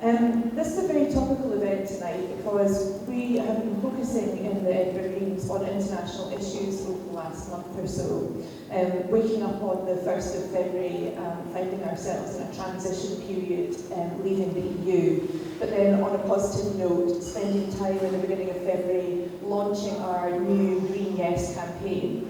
This is a very topical event tonight because we have been focusing in the Edinburgh Greens on international issues over the last month or so. Waking up on the 1st of February, finding ourselves in a transition period, leaving the EU, but then on a positive note, spending time in the beginning of February launching our new Green Yes campaign,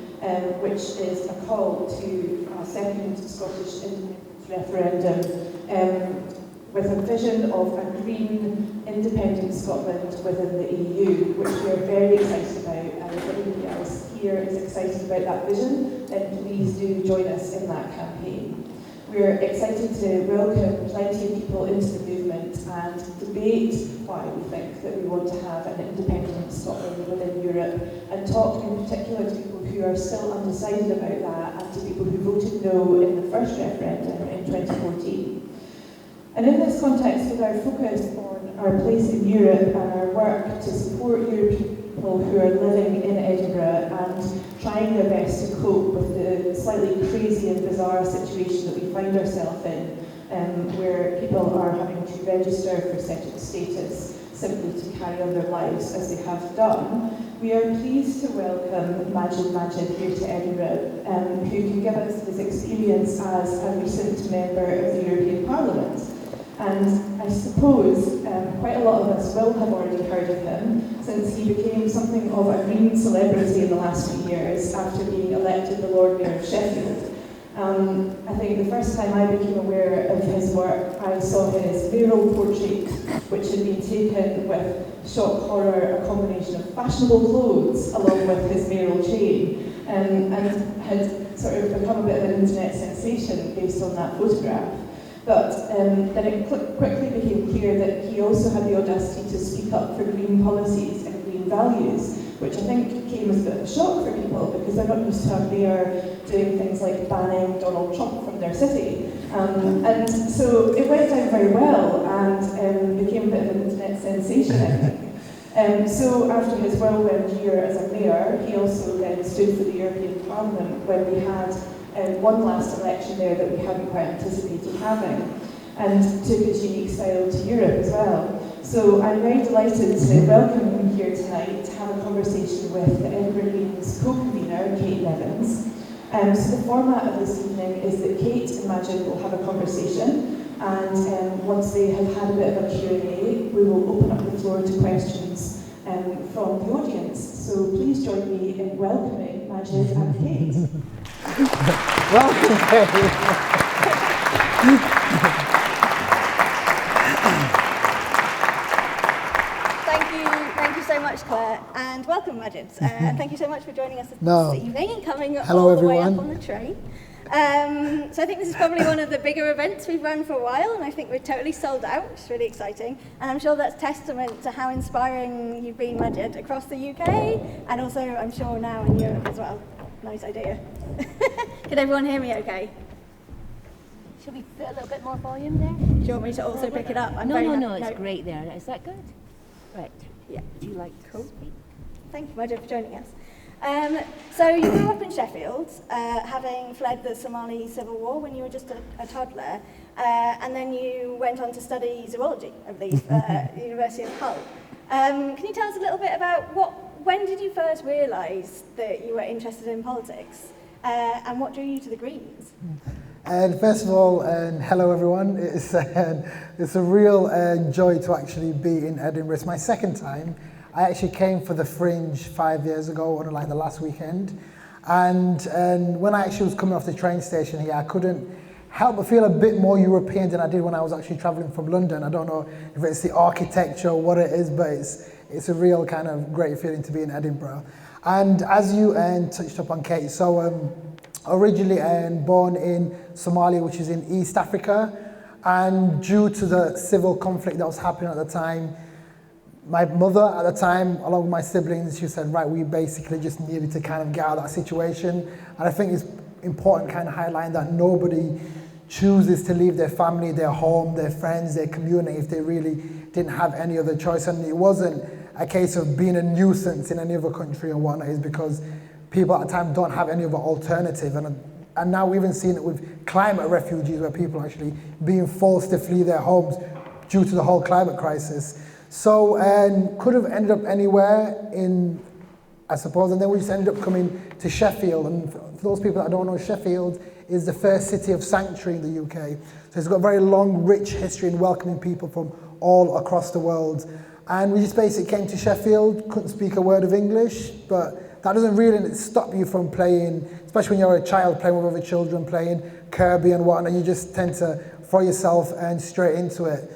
which is a call to a second Scottish independence referendum with a vision of a green, independent Scotland within the EU, which we are very excited about, and if anybody else here is excited about that vision, then please do join us in that campaign. We're excited to welcome plenty of people into the movement and debate why we think that we want to have an independent Scotland within Europe, and talk in particular to people who are still undecided about that and to people who voted no in the first referendum in 2014. And in this context, with our focus on our place in Europe and our work to support European people who are living in Edinburgh and trying their best to cope with the slightly crazy and bizarre situation that we find ourselves in, where people are having to register for settled status simply to carry on their lives as they have done, we are pleased to welcome Magid here to Edinburgh, who can give us his experience as a recent member of the European Parliament. And I suppose quite a lot of us will have already heard of him, since he became something of a green celebrity in the last few years after being elected the Lord Mayor of Sheffield. I think the first time I became aware of his work, I saw his mural portrait, which had been taken with shock horror, a combination of fashionable clothes along with his mural chain, and had sort of become a bit of an internet sensation based on that photograph. But then it quickly became clear that he also had the audacity to speak up for green policies and green values, which I think came as a bit of a shock for people because they're not used to a mayor doing things like banning Donald Trump from their city. And so it went down very well and became a bit of an internet sensation, I think. So after his whirlwind year as a mayor, he also then stood for the European Parliament when we had one last election there that we hadn't quite anticipated having, and took his unique style to Europe as well. So I'm very delighted to welcome him here tonight to have a conversation with the Edinburgh Greens co-convener, Kate Nevins. So the format of this evening is that Kate and Magid will have a conversation, and once they have had a bit of a Q&A, we will open up the floor to questions from the audience. So please join me in welcoming Magid and Kate. Welcome, Kate. Thank you so much, Claire, and welcome, Magid. And thank you so much for joining us this evening and coming all the way up on the train. So I think this is probably one of the bigger events we've run for a while, and I think we're totally sold out. It's really exciting, and I'm sure that's testament to how inspiring you've been, Magid, across the UK, and also I'm sure now in Europe as well. Nice idea. Can everyone hear me okay? Should we put a little bit more volume there? Do you want me to also pick it up? No, it's great there. Is that good? Right. Yeah. Do you like to speak? Thank you, Magid, for joining us. So you grew up in Sheffield, having fled the Somali civil war when you were just a toddler, and then you went on to study zoology, I believe, at the University of Hull. Can you tell us a little bit about when did you first realise that you were interested in politics, and what drew you to the Greens? And first of all, hello everyone. It's a real joy to actually be in Edinburgh. It's my second time. I actually came for the Fringe 5 years ago on like the last weekend, and when I actually was coming off the train station here, I couldn't help but feel a bit more European than I did when I was actually travelling from London. I don't know if it's the architecture or what it is, but it's a real kind of great feeling to be in Edinburgh. And as you touched upon, Kate, so originally born in Somalia, which is in East Africa, and due to the civil conflict that was happening at the time, my mother at the time, along with my siblings, she said, right, we basically just needed to kind of get out of that situation. And I think it's important kind of highlighting that nobody chooses to leave their family, their home, their friends, their community if they really didn't have any other choice. And it wasn't a case of being a nuisance in any other country or whatnot, it's because people at the time don't have any other alternative. And now we've even seen it with climate refugees, where people are actually being forced to flee their homes due to the whole climate crisis. So could have ended up anywhere in, I suppose, and then we just ended up coming to Sheffield. And for those people that don't know, Sheffield is the first city of sanctuary in the UK. So it's got a very long, rich history in welcoming people from all across the world. And we just basically came to Sheffield, couldn't speak a word of English, but that doesn't really stop you from playing, especially when you're a child, playing with other children, playing Kirby and whatnot. You just tend to throw yourself straight into it.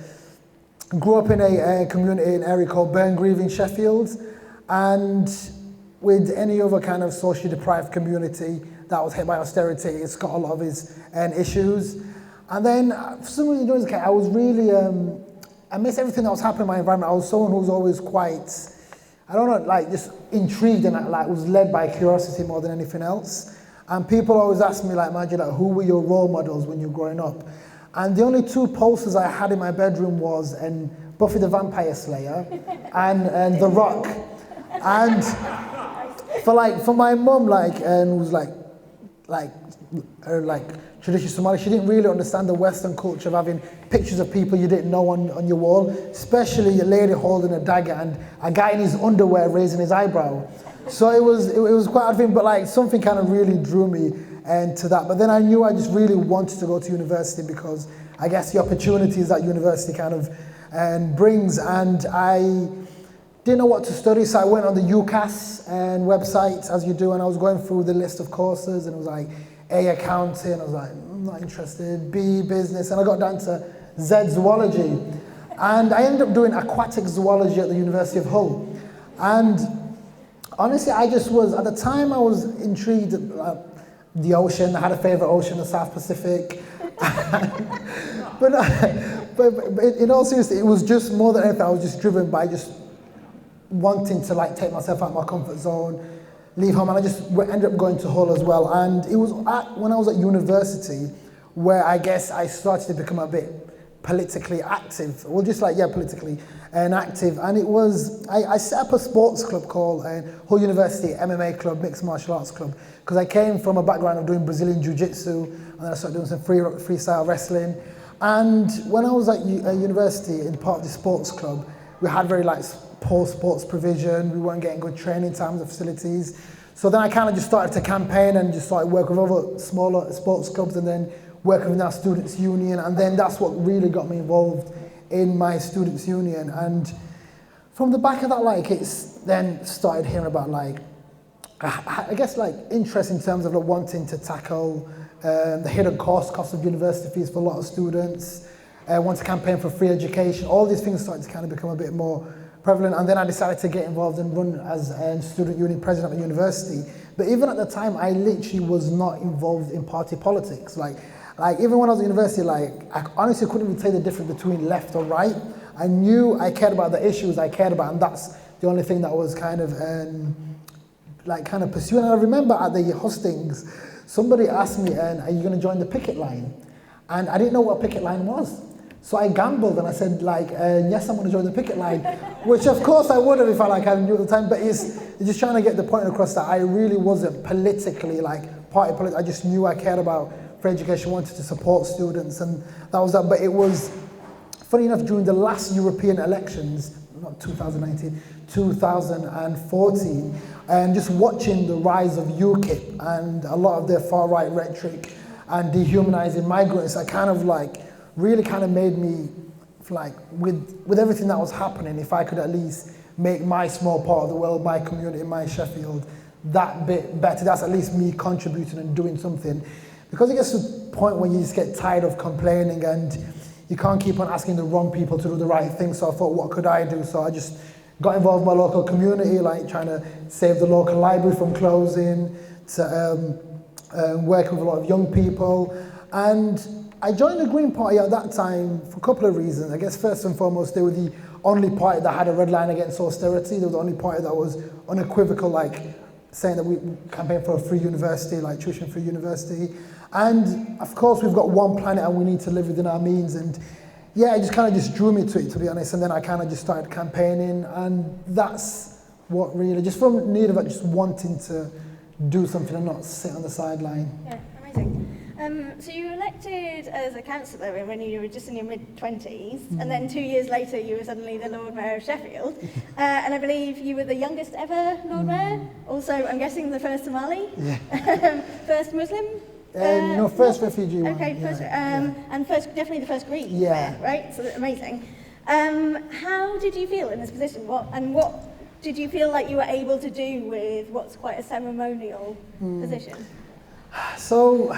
Grew up in a community, an area called Burngreave in Sheffield, and with any other kind of socially deprived community that was hit by austerity, it's got a lot of its issues. And then, for some reason, as a kid, I was really, I missed everything that was happening in my environment. I was someone who was always quite, I don't know, like just intrigued and like was led by curiosity more than anything else. And people always ask me, like, Magid, like, who were your role models when you were growing up? And the only two posters I had in my bedroom was Buffy the Vampire Slayer and The Rock. And for my mum, was traditional Somali, she didn't really understand the Western culture of having pictures of people you didn't know on your wall, especially a lady holding a dagger and a guy in his underwear raising his eyebrow. So it was quite odd thing, but like something kind of really drew me to that. But then I knew I just really wanted to go to university because I guess the opportunities that university kind of brings, and I didn't know what to study, so I went on the UCAS website, as you do, and I was going through the list of courses, and it was like A, accounting, I was like, I'm not interested, B, business, and I got down to Z, zoology. And I ended up doing aquatic zoology at the University of Hull. And honestly, I just was, at the time I was intrigued at the ocean. I had a favorite ocean, the South Pacific. but in all seriousness, it was just more than anything, I was just driven by just wanting to like take myself out of my comfort zone, leave home, and I just ended up going to Hull as well. And it was when I was at university where I guess I started to become a bit politically active. Well, just like, yeah, politically active. And it was, I set up a sports club called Hull University MMA Club, Mixed Martial Arts Club, because I came from a background of doing Brazilian Jiu-Jitsu, and then I started doing some freestyle wrestling. And when I was at university, in part of the sports club, we had very like poor sports provision, we weren't getting good training times or facilities. So then I kind of just started to campaign and just started working with other smaller sports clubs and then working with our students' union, and then that's what really got me involved in my students' union. And from the back of that, like, it's then started hearing about like, I guess like interest in terms of like wanting to tackle the hidden cost of university fees for a lot of students, want to campaign for free education. All these things started to kind of become a bit more prevalent, and then I decided to get involved and run as a student union president at university. But even at the time, I literally was not involved in party politics. Like even when I was at university, like I honestly couldn't even tell the difference between left or right. I knew I cared about the issues I cared about, and that's the only thing that was kind of pursuing. And I remember at the hustings, somebody asked me, are you going to join the picket line? And I didn't know what a picket line was. So I gambled and I said, yes, I'm going to join the picket line, which of course I would have if I knew at the time, but it's just trying to get the point across that I really wasn't politically party politics. I just knew I cared about free education, wanted to support students, and that was that. But it was, funny enough, during the last European elections, not 2019, 2014, and just watching the rise of UKIP and a lot of their far-right rhetoric and dehumanizing migrants, I kind of really kind of made me, with everything that was happening, if I could at least make my small part of the world, my community, my Sheffield, that bit better. That's at least me contributing and doing something. Because it gets to the point when you just get tired of complaining and you can't keep on asking the wrong people to do the right thing. So I thought, what could I do? So I just got involved in my local community, trying to save the local library from closing, to working with a lot of young people. And I joined the Green Party at that time for a couple of reasons. I guess first and foremost, they were the only party that had a red line against austerity. They were the only party that was unequivocal, saying that we campaign for a free university, tuition-free university. And of course, we've got one planet and we need to live within our means. And yeah, it just kind of drew me to it, to be honest. And then I kind of just started campaigning, and that's what really, just from need of just wanting to do something and not sit on the sideline. Yeah, amazing. So you were elected as a councillor when you were just in your mid-20s, and then 2 years later you were suddenly the Lord Mayor of Sheffield. And I believe you were the youngest ever Lord Mayor. Also, I'm guessing the first Somali, first Muslim. No, first refugee one. Okay, first, and first, definitely the first Greek mayor, right? So amazing. How did you feel in this position? What did you feel like you were able to do with what's quite a ceremonial position? So,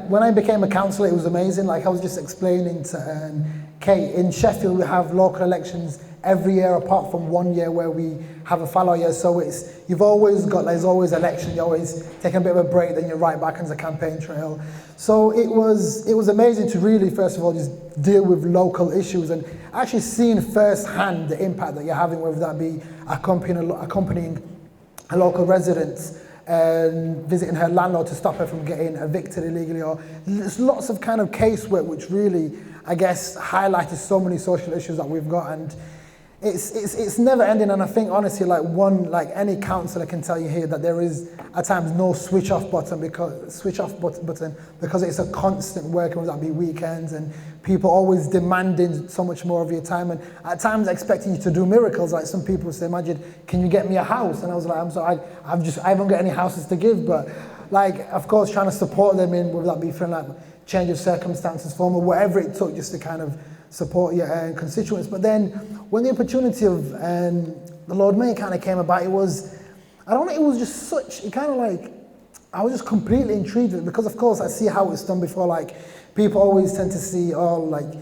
when I became a councillor, it was amazing. Like I was just explaining to Kate, in Sheffield we have local elections every year apart from 1 year where we have a fallow year. So there's always election, you're always taking a bit of a break, then you're right back on the campaign trail. So it was amazing to really, first of all, just deal with local issues and actually seeing firsthand the impact that you're having, whether that be accompanying a local resident and visiting her landlord to stop her from getting evicted illegally, or there's lots of kind of casework which really, I guess, highlighted so many social issues that we've got, and it's never ending. And I think honestly, like any councillor can tell you here that there is at times no switch off button because it's a constant working, whether that be weekends and people always demanding so much more of your time, and at times expecting you to do miracles. Like some people say, Magid, can you get me a house? And I was like, I'm sorry, I haven't got any houses to give, but like, of course, trying to support them in, whether that be from like change of circumstances for them or whatever it took just to kind of support your constituents. But then when the opportunity of the Lord Mayor kind of came about, it was just such, it kind of like, I was just completely intrigued with it because of course I see how it's done before. Like people always tend to see, like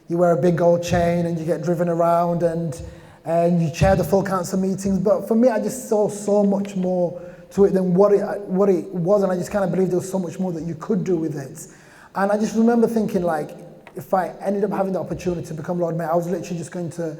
you wear a big gold chain and you get driven around and you chair the full council meetings. But for me, I just saw so much more to it than what it was, and I just kind of believed there was so much more that you could do with it. And I just remember thinking, like, if I ended up having the opportunity to become Lord Mayor, I was literally just going to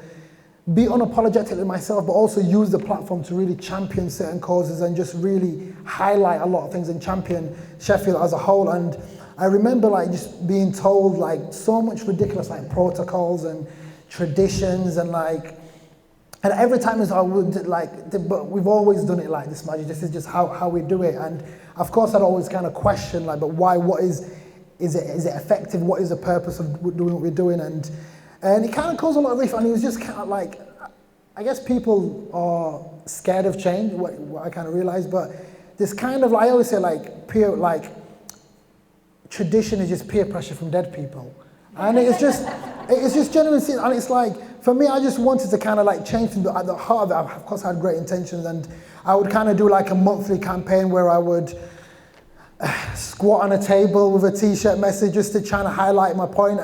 be unapologetic with myself, but also use the platform to really champion certain causes and just really highlight a lot of things and champion Sheffield as a whole. And I remember like just being told like so much ridiculous like protocols and traditions and every time I would but we've always done it like this, Magid. This is just how we do it. And of course I'd always kind of question like, but why? What is it effective? What is the purpose of doing what we're doing? And it kind of caused a lot of grief. And it was just kind of like, I guess people are scared of change, what I kind of realized. But this kind of, I always say tradition is just peer pressure from dead people. And it's just genuine. And it's like, for me, I just wanted to kind of like change things. But at the heart of it, of course, I had great intentions. And I would kind of do like a monthly campaign where I would squat on a table with a t-shirt message just to try to highlight my point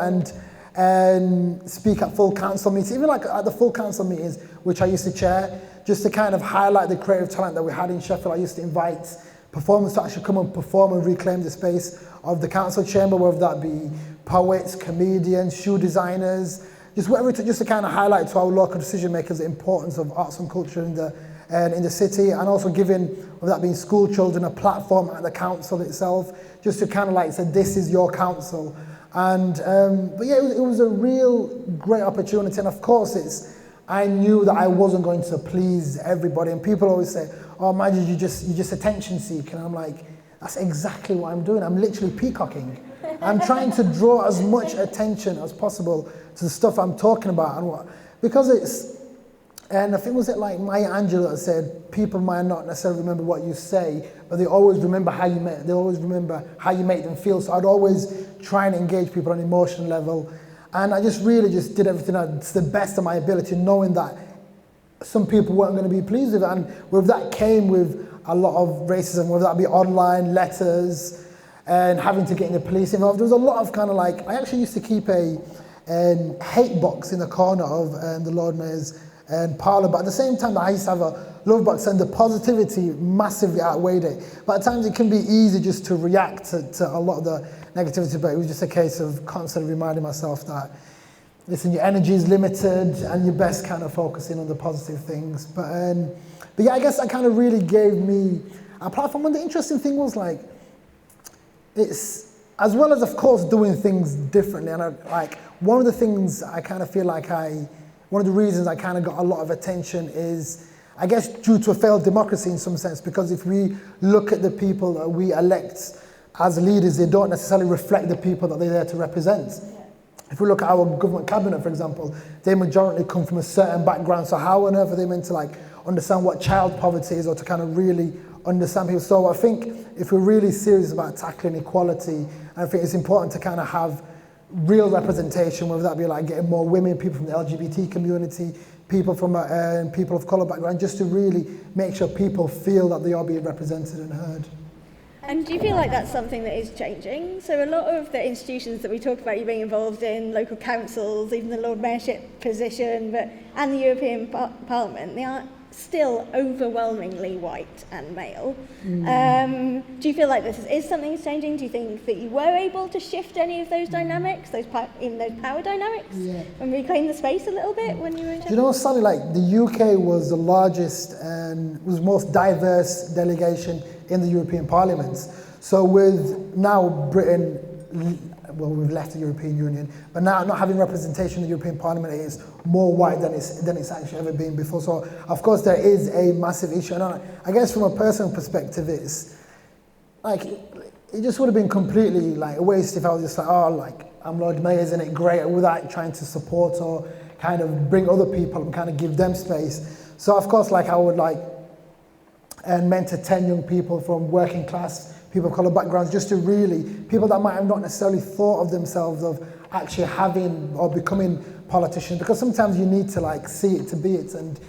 and speak at full council meetings, even like at the full council meetings, which I used to chair, just to kind of highlight the creative talent that we had in Sheffield. I used to invite performers to actually come and perform and reclaim the space of the council chamber, whether that be poets, comedians, shoe designers, just whatever, just to kind of highlight to our local decision makers the importance of arts and culture in the city, and also giving, whether that being school children, a platform at the council itself, just to kind of like say, this is your council. And but yeah, it was a real great opportunity. And of course, I knew that I wasn't going to please everybody. And people always say, "Oh, Magid, you just attention seek." And I'm like, that's exactly what I'm doing. I'm literally peacocking. I'm trying to draw as much attention as possible to the stuff I'm talking about, because it's. And I think was it like Maya Angelou that said, people might not necessarily remember what you say, but they always remember how you make them feel. So I'd always try and engage people on an emotional level. And I just really just did everything to the best of my ability, knowing that some people weren't going to be pleased with it. And with that came with a lot of racism, whether that be online, letters, and having to get the police involved. There was a lot of kind of like, I actually used to keep a hate box in the corner of the Lord Mayor's parlour, but at the same time I used to have a love box, and the positivity massively outweighed it. But at times it can be easy just to react to a lot of the negativity, but it was just a case of constantly reminding myself that, listen, your energy is limited and you're best kind of focusing on the positive things. But yeah, I guess that kind of really gave me a platform. And the interesting thing was like, it's, as well as of course doing things differently, and one of the things I kind of feel like one of the reasons I kind of got a lot of attention is I guess due to a failed democracy in some sense, because if we look at the people that we elect as leaders, they don't necessarily reflect the people that they're there to represent. If we look at our government cabinet, for example, they majority come from a certain background, so how on earth are they meant to like understand what child poverty is or to kind of really understand people? So I think if we're really serious about tackling equality, I think it's important to kind of have real representation, whether that be like getting more women, people from the LGBT community, people from people of colour background, just to really make sure people feel that they are being represented and heard. And do you feel like that's something that is changing? So a lot of the institutions that we talk about, you being involved in, local councils, even the Lord Mayorship position, and the European Parliament, they are still overwhelmingly white and male. Do you feel like this is something that's changing? Do you think that you were able to shift any of those dynamics, those power dynamics, and reclaim the space a little bit when you were in charge? You know, something like the UK was the largest and was most diverse delegation in the European Parliament. So with now Britain, well, we've left the European Union, but now not having representation in the European Parliament is more white than it's actually ever been before. So of course there is a massive issue, and I guess from a personal perspective, it's like it just would have been completely like a waste if I was just like, oh, like I'm Lord Mayor, isn't it great, without trying to support or kind of bring other people and kind of give them space. So of course, like I would like and mentor 10 young people from working class, people of colour backgrounds, just to really, people that might have not necessarily thought of themselves of actually having or becoming politicians, because sometimes you need to like see it to be it and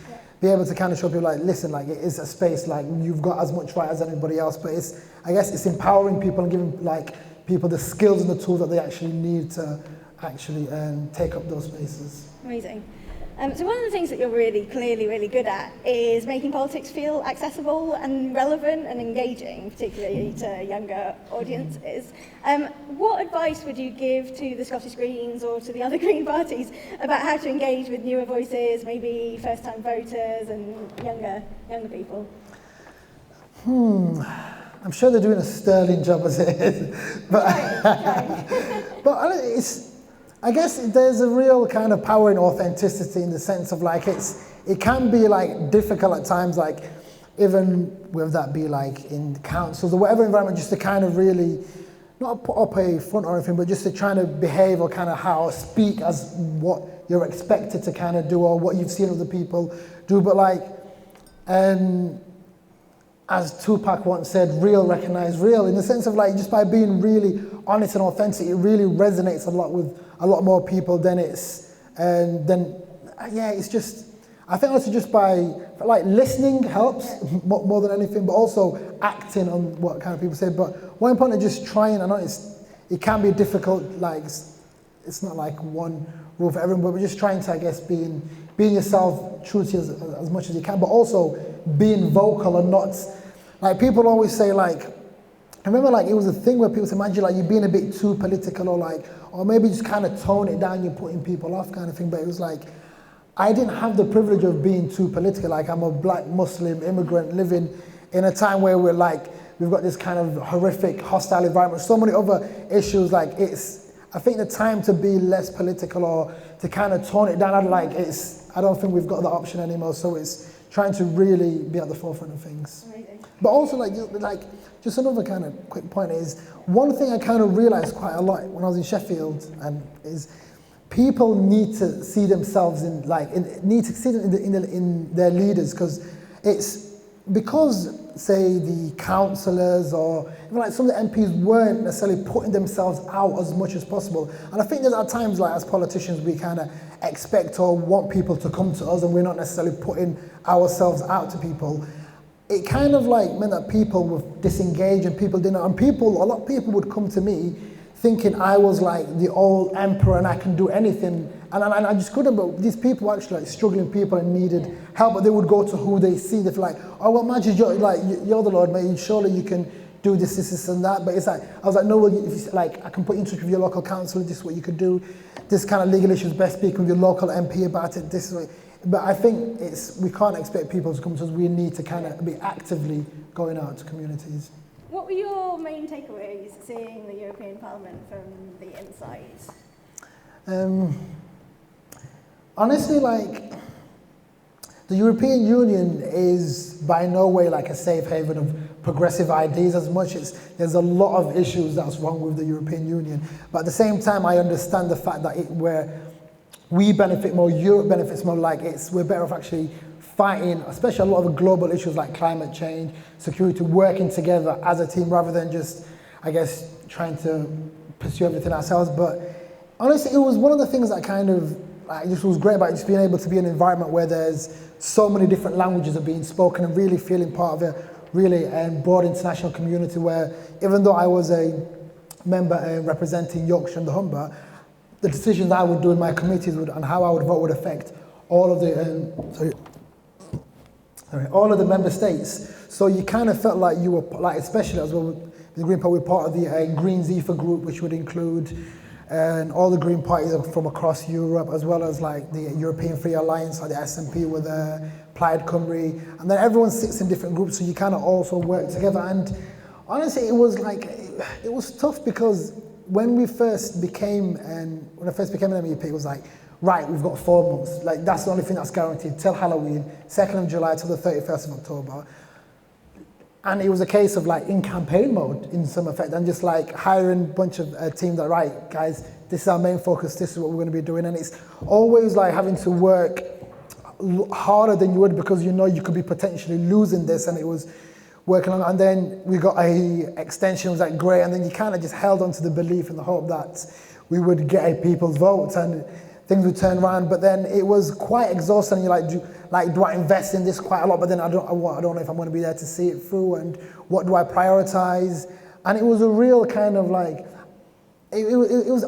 be able to kind of show people like, listen, like it is a space, like you've got as much right as anybody else, but it's, I guess it's empowering people and giving like people the skills and the tools that they actually need to actually take up those spaces. Amazing. So one of the things that you're clearly really good at is making politics feel accessible and relevant and engaging, particularly to younger audiences. What advice would you give to the Scottish Greens or to the other Green parties about how to engage with newer voices, maybe first-time voters and younger people? I'm sure they're doing a sterling job as it is, but but I guess there's a real kind of power in authenticity in the sense of like it can be like difficult at times, like even whether that be like in councils or whatever environment, just to kind of really not put up a front or anything, but just to try to behave or kind of how speak as what you're expected to kind of do or what you've seen other people do. But like, as Tupac once said, real recognize real, in the sense of like just by being really honest and authentic, it really resonates a lot with a lot more people than it's, it's just, I think also just by like listening helps more than anything, but also acting on what kind of people say. But one important is just trying. I know it can be difficult, like it's not like one rule for everyone, but we're just trying to, I guess, being yourself, true to you as much as you can, but also being vocal and not, like people always say like, I remember like it was a thing where people said, imagine like you're being a bit too political or maybe just kind of tone it down, you're putting people off kind of thing. But it was like, I didn't have the privilege of being too political. Like I'm a black Muslim immigrant living in a time where we've got this kind of horrific hostile environment, so many other issues. Like I think the time to be less political or to kind of tone it down, I don't think we've got that option anymore. So it's trying to really be at the forefront of things. Amazing. But also just another kind of quick point is, one thing I kind of realized quite a lot when I was in Sheffield is people need to see themselves in their leaders, because say the councillors or even like some of the MPs weren't necessarily putting themselves out as much as possible. And I think there's at times like as politicians we kind of expect or want people to come to us and we're not necessarily putting ourselves out to people. It kind of like meant that people would disengage and people didn't, and a lot of people would come to me thinking I was like the old emperor and I can do anything, and I just couldn't. But these people were actually like struggling people and needed help, but they would go to who they see. They're like, oh well, Magid, you're the Lord Mayor, surely you can do this and that. But it's like, I was like, no, well, I can put you in touch with your local councillor, this is what you could do, this kind of legal issues, best speak with your local MP about it, this way. But I think we can't expect people to come to us, we need to kind of be actively going out to communities. What were your main takeaways seeing the European Parliament from the inside? Honestly, like, The European Union is by no way like a safe haven of progressive ideas as much as there's a lot of issues that's wrong with the European Union. But at the same time, I understand the fact that where we benefit more, Europe benefits more, like we're better off actually fighting, especially a lot of global issues like climate change, security, working together as a team rather than just, I guess, trying to pursue everything ourselves. But honestly, it was one of the things that kind of, just was great about just being able to be in an environment where there's so many different languages are being spoken and really feeling part of a really broad international community where even though I was a member representing Yorkshire and the Humber, the decisions I would do in my committees and how I would vote would affect all of the all of the member states. So you kind of felt like you were, like especially as well, the Green Party, we're part of the Green Zephyr group, which would include all the Green parties from across Europe, as well as like the European Free Alliance, like the SNP with Plaid Cymru, and then everyone sits in different groups, so you kind of also work together. And honestly, it was tough because when I first became an MEP, it was like, right, we've got 4 months. Like that's the only thing that's guaranteed till Halloween, 2nd of July till the 31st of October. And it was a case of like in campaign mode in some effect and just like hiring a bunch of teams that, right, guys, this is our main focus, this is what we're going to be doing. And it's always like having to work harder than you would because you know you could be potentially losing this, and it was working on. And then we got a extension, was like great, and then you kind of just held on to the belief and the hope that we would get a people's vote and things would turn around. But then it was quite exhausting. You're like, do I invest in this quite a lot? But then I don't know if I'm going to be there to see it through, and what do I prioritize? And it was a real kind of like, it was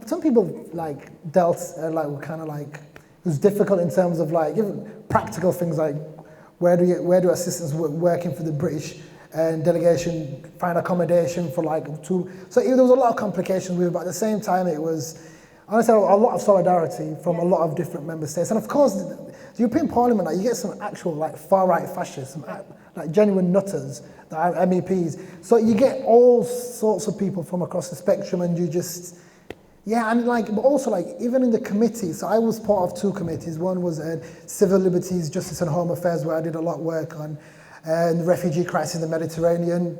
some people like dealt like kind of like, it was difficult in terms of like even practical things like where do assistants working for the British delegation find accommodation for like two. So there was a lot of complications with it, but at the same time it was honestly a lot of solidarity from a lot of different member states. And of course the European Parliament, like, you get some actual like far right fascists, some like genuine nutters that are MEPs. So you get all sorts of people from across the spectrum, and you just and like, but also like even in the committees. So I was part of 2 committees. One was Civil Liberties, Justice and Home Affairs, where I did a lot of work on the refugee crisis in the Mediterranean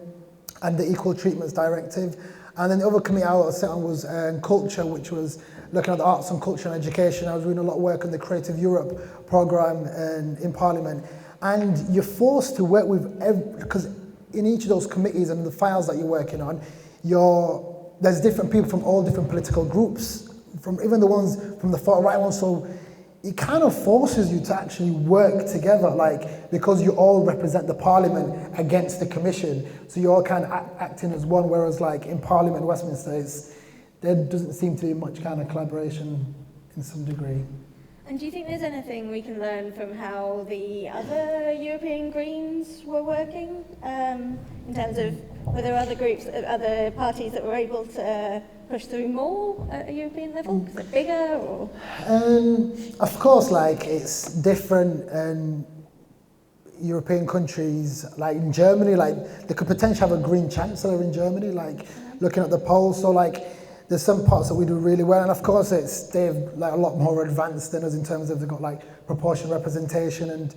and the Equal Treatments Directive. And then the other committee I was on was Culture, which was looking at the arts and culture and education. I was doing a lot of work on the Creative Europe programme in Parliament. And you're forced to work with, because in each of those committees and the files that you're working on, there's different people from all different political groups, from even the ones from the far right ones. So it kind of forces you to actually work together, like, because you all represent the Parliament against the Commission. So you're all kind of acting as one, whereas like in Parliament, Westminster, there doesn't seem to be much kind of collaboration in some degree. And do you think there's anything we can learn from how the other European Greens were working, in terms of were there other groups, other parties that were able to push through more at a European level? Is it bigger or? Of course, like it's different in European countries. Like in Germany, like they could potentially have a Green Chancellor in Germany, like looking at the polls. So like there's some parts that we do really well, and of course they've like a lot more advanced than us in terms of they've got like proportional representation, and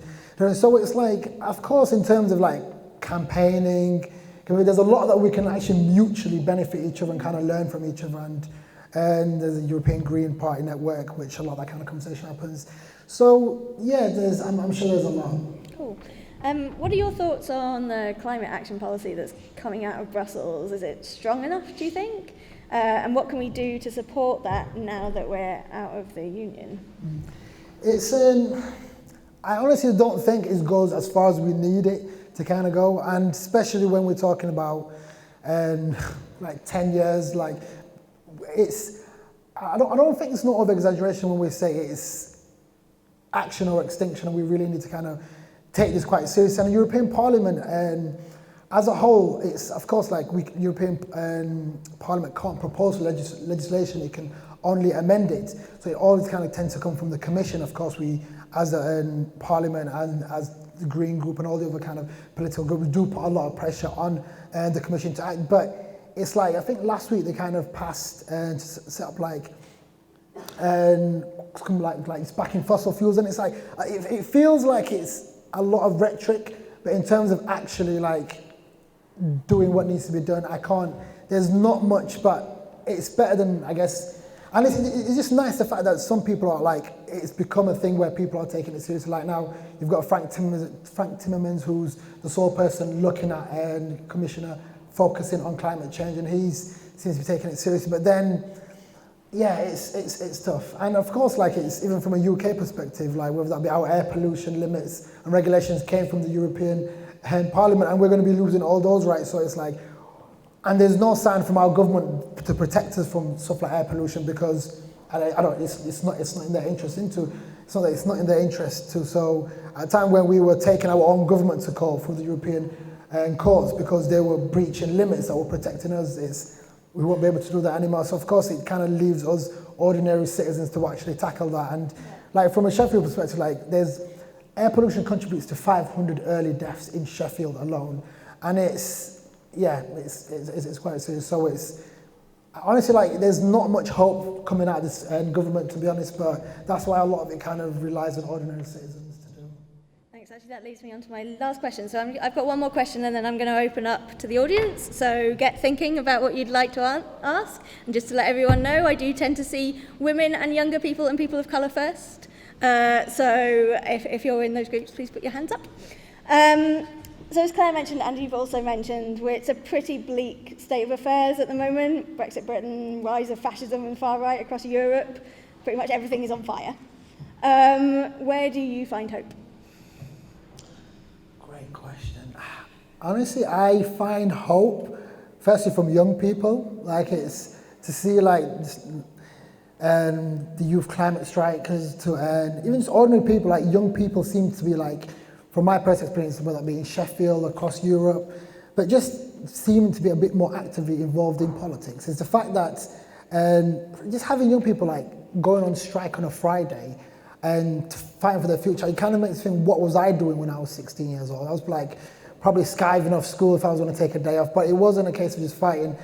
so it's like, of course, in terms of like campaigning, there's a lot that we can actually mutually benefit each other and kind of learn from each other, and there's a European Green Party network, which a lot of that kind of conversation happens. So yeah, I'm sure there's a lot. Cool. What are your thoughts on the climate action policy that's coming out of Brussels? Is it strong enough, do you think? And what can we do to support that now that we're out of the union? It's I honestly don't think it goes as far as we need it to kind of go, and especially when we're talking about like 10 years, like I don't think it's not over-exaggeration when we say it's action or extinction, and we really need to kind of take this quite seriously. And the European Parliament, as a whole, it's of course like European Parliament can't propose legislation; it can only amend it. So it always kind of tends to come from the Commission. Of course, we as a Parliament and as the Green Group and all the other kind of political groups do put a lot of pressure on the Commission to act. But it's like, I think last week they kind of passed to set up like and like it's backing fossil fuels, and it's like it feels like it's a lot of rhetoric, but in terms of actually like doing what needs to be done, there's not much, but it's better than, I guess. And it's just nice the fact that some people are like, it's become a thing where people are taking it seriously. Like now, you've got Frank Timmermans, who's the sole person looking at and commissioner focusing on climate change, and he seems to be taking it seriously. But then, yeah, it's tough. And of course, like it's even from a UK perspective, like whether that be our air pollution limits and regulations came from the European Parliament, and we're going to be losing all those rights. So it's like, and there's no sign from our government to protect us from stuff like air pollution, because it's not in their interest it's not in their interest to. So at a time when we were taking our own government to court for the European courts because they were breaching limits that were protecting us, we won't be able to do that anymore. So of course it kind of leaves us ordinary citizens to actually tackle that. And like from a Sheffield perspective, like air pollution contributes to 500 early deaths in Sheffield alone, and it's quite serious. So it's honestly like there's not much hope coming out of this government, to be honest, but that's why a lot of it kind of relies on ordinary citizens to do. Thanks. Actually, that leads me on to my last question. So I've got one more question, and then I'm going to open up to the audience. So get thinking about what you'd like to ask. And just to let everyone know, I do tend to see women and younger people and people of colour first. So if you're in those groups, please put your hands up. So as Claire mentioned, and you've also mentioned, it's a pretty bleak state of affairs at the moment. Brexit Britain, rise of fascism and far right across Europe. Pretty much everything is on fire. Where do you find hope? Great question. Honestly, I find hope, firstly from young people. Like it's to see like the youth climate strikers to even just ordinary people, like young people seem to be like, from my personal experience, whether it be in Sheffield, across Europe, but just seeming to be a bit more actively involved in politics. It's the fact that just having young people like going on strike on a Friday and fighting for their future, it kind of makes me think, what was I doing when I was 16 years old? I was like probably skiving off school if I was going to take a day off, but it wasn't a case of just fighting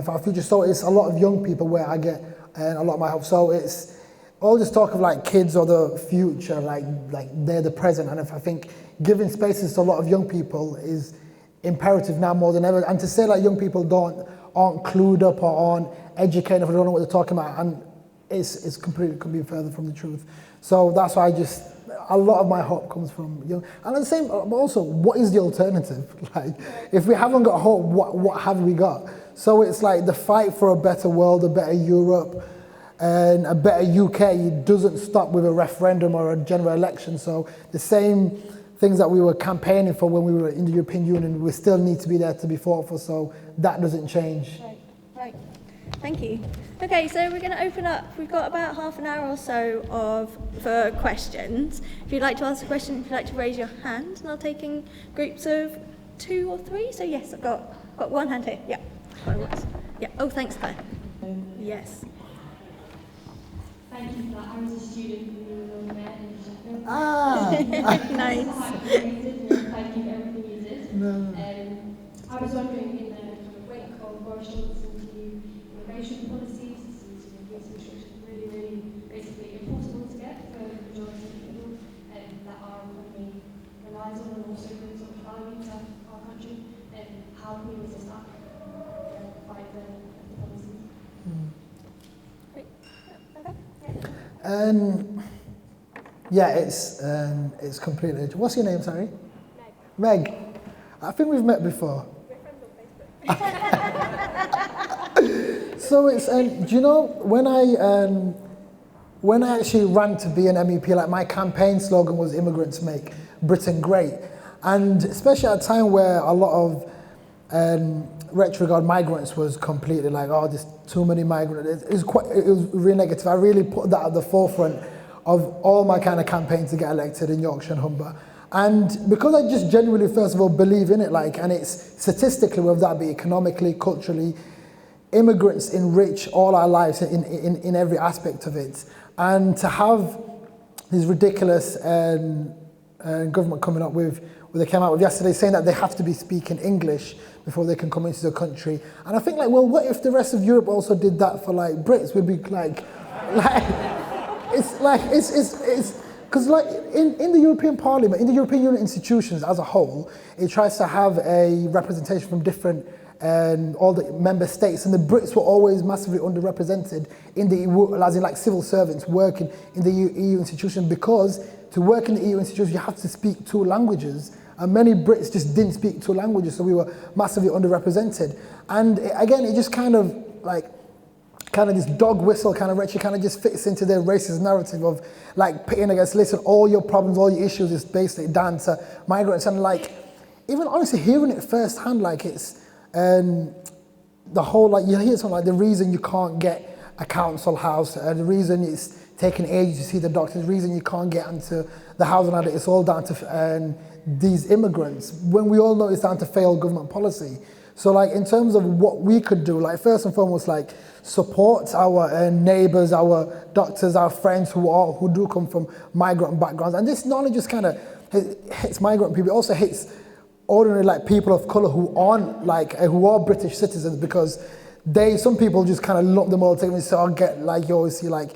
for our future. So it's a lot of young people where I get a lot of my hope. So it's all this talk of like kids or the future, like they're the present, and if I think giving spaces to a lot of young people is imperative now more than ever. And to say like young people aren't clued up or aren't educated, if they don't know what they're talking about, and it's completely could be further from the truth. So that's why a lot of my hope comes from young. And at the same, also, what is the alternative? Like, if we haven't got hope, what have we got? So it's like the fight for a better world, a better Europe, and a better UK doesn't stop with a referendum or a general election. So the same things that we were campaigning for when we were in the European Union, we still need to be there to be fought for, so that doesn't change. Right. Thank you. Okay, so we're going to open up. We've got about half an hour or so for questions. If you'd like to ask a question, if you'd like to raise your hand, and I'll take in groups of 2 or 3. So yes, I've got one hand here. Yeah. Yeah. Oh, thanks, Claire. Yes. Thank you for that. I was a student when you were on there in Sheffield. Nice. Thank you for everything you did. No. I was wondering, in the wake of Boris Johnson's new immigration policies, it seems visa restrictions really basically impossible to get for the majority of people that our economy relies on, and also brings sort of value to our country. How can we resist that? Fight the policies. Yeah, it's completely. What's your name? Sorry. Meg. I think we've met before. We're friends on Facebook. So it's do you know when I actually ran to be an MEP, like my campaign slogan was "Immigrants make Britain great," and especially at a time where a lot of rhetoric on migrants was completely like, oh, there's too many migrants. It was really negative. I really put that at the forefront of all my kind of campaign to get elected in Yorkshire and Humber. And because I just genuinely, first of all, believe in it, like, and it's statistically, whether that be economically, culturally, immigrants enrich all our lives in every aspect of it. And to have these ridiculous government coming up with, what they came out with yesterday, saying that they have to be speaking English before they can come into the country. And I think, like, well, what if the rest of Europe also did that for, like, Brits? We'd be like, It's because like in the European Parliament, in the European Union institutions as a whole, it tries to have a representation from different all the member states, and the Brits were always massively underrepresented in the EU, as in like civil servants working in the EU institution, because to work in the EU institution you have to speak 2 languages, and many Brits just didn't speak 2 languages, so we were massively underrepresented. And again, it just kind of this dog whistle kind of rhetoric kind of just fits into their racist narrative of like pitting against, listen, all your problems, all your issues is basically down to migrants. And like, even honestly hearing it firsthand, like it's, the whole, like you hear something like the reason you can't get a council house, the reason it's taking ages to see the doctor, the reason you can't get into the housing ladder, it's all down to these immigrants, when we all know it's down to failed government policy. So like in terms of what we could do, like first and foremost, like support our neighbours, our doctors, our friends who do come from migrant backgrounds. And this not only just kind of hits migrant people, it also hits ordinary like people of colour who aren't like, who are British citizens, because some people just kind of lump them all together and say, oh, get, like you always see like,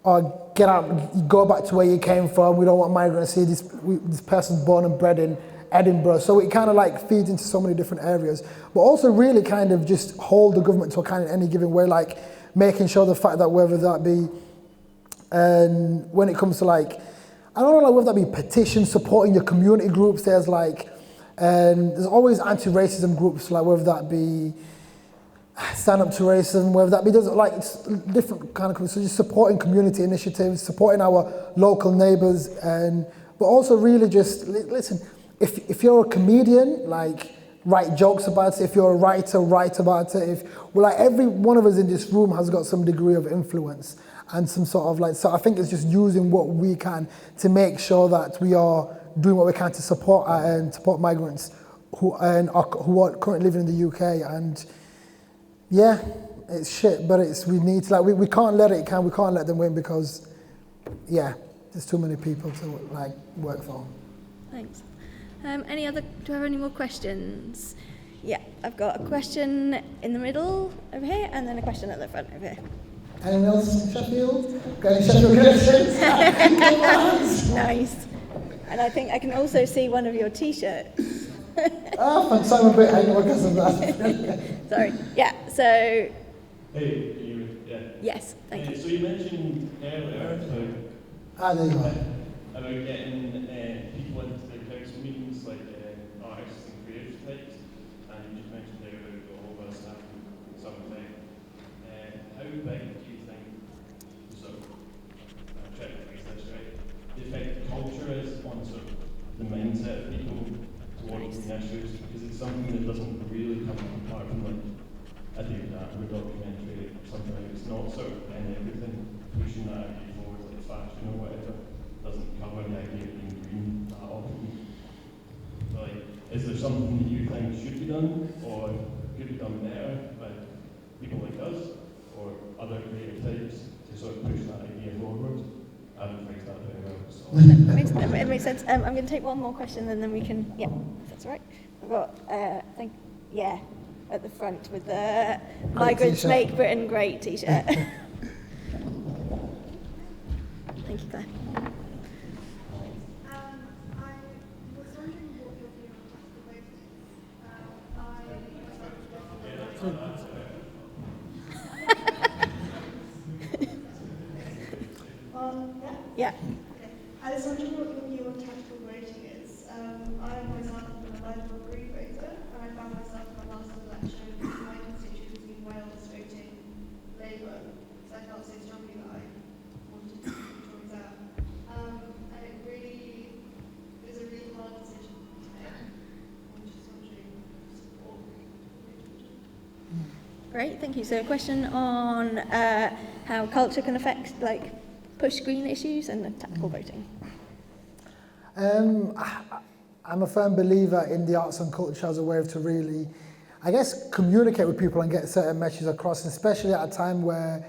oh, get out, go back to where you came from, we don't want migrants to see this person's born and bred in Edinburgh. So it kind of like feeds into so many different areas, but also really kind of just hold the government to account in any given way, like making sure the fact that whether that be, when it comes to like, I don't know, like whether that be petitions, supporting your community groups, there's like, there's always anti-racism groups, like whether that be Stand Up to Racism, whether that be, there's like different kind of, so just supporting community initiatives, supporting our local neighbours, but also really just, listen, if you're a comedian, like write jokes about it. If you're a writer, write about it. Like every one of us in this room has got some degree of influence and some sort of like, so I think it's just using what we can to make sure that we are doing what we can to support migrants who are currently living in the UK. And yeah, it's shit, but we need to, like, we can't let them win, because yeah, there's too many people to like work for. Thanks. Do I have any more questions? Yeah, I've got a question in the middle over here, and then a question at the front over here. Anyone else in Sheffield? Got any Sheffield connections? Nice. And I think I can also see one of your t-shirts. Thanks, I'm a bit angry because of that. Sorry. Yeah, so... Hey, can you... Yeah. Yes, thank you. So you mentioned earlier about getting people into the council meetings, like artists and creative types, and you just mentioned there about all of us having some thing. How big do you think, so I'm trying to phrase this right, the effect culture is on sort of the mindset of people towards the issues, because it's something that doesn't really come apart from like a David Attenborough documentary or something like it's not sort of in everything, pushing that idea forward, like fashion or whatever, doesn't cover the idea of being green that often. So like, is there something that you think should be done or could be done better by people like us or other creative types to sort of push that idea forward? I haven't phrased that very well. So. It makes sense. I'm going to take one more question and then we can, if that's all right. I've got, at the front with the Migrants Make Britain Great t-shirt. Thank you, Claire. Yeah. I was wondering what your view on tactical voting is. I myself am a Labour Green voter, and I found myself in my last election in my constituency in Wales voting Labour, so I felt so strongly that I wanted to join that. And it really is a really hard decision to make. I'm just wondering support. Great, thank you. So a question on how culture can affect, like, push green issues and tactical voting. I'm a firm believer in the arts and culture as a way to really, I guess, communicate with people and get certain messages across, especially at a time where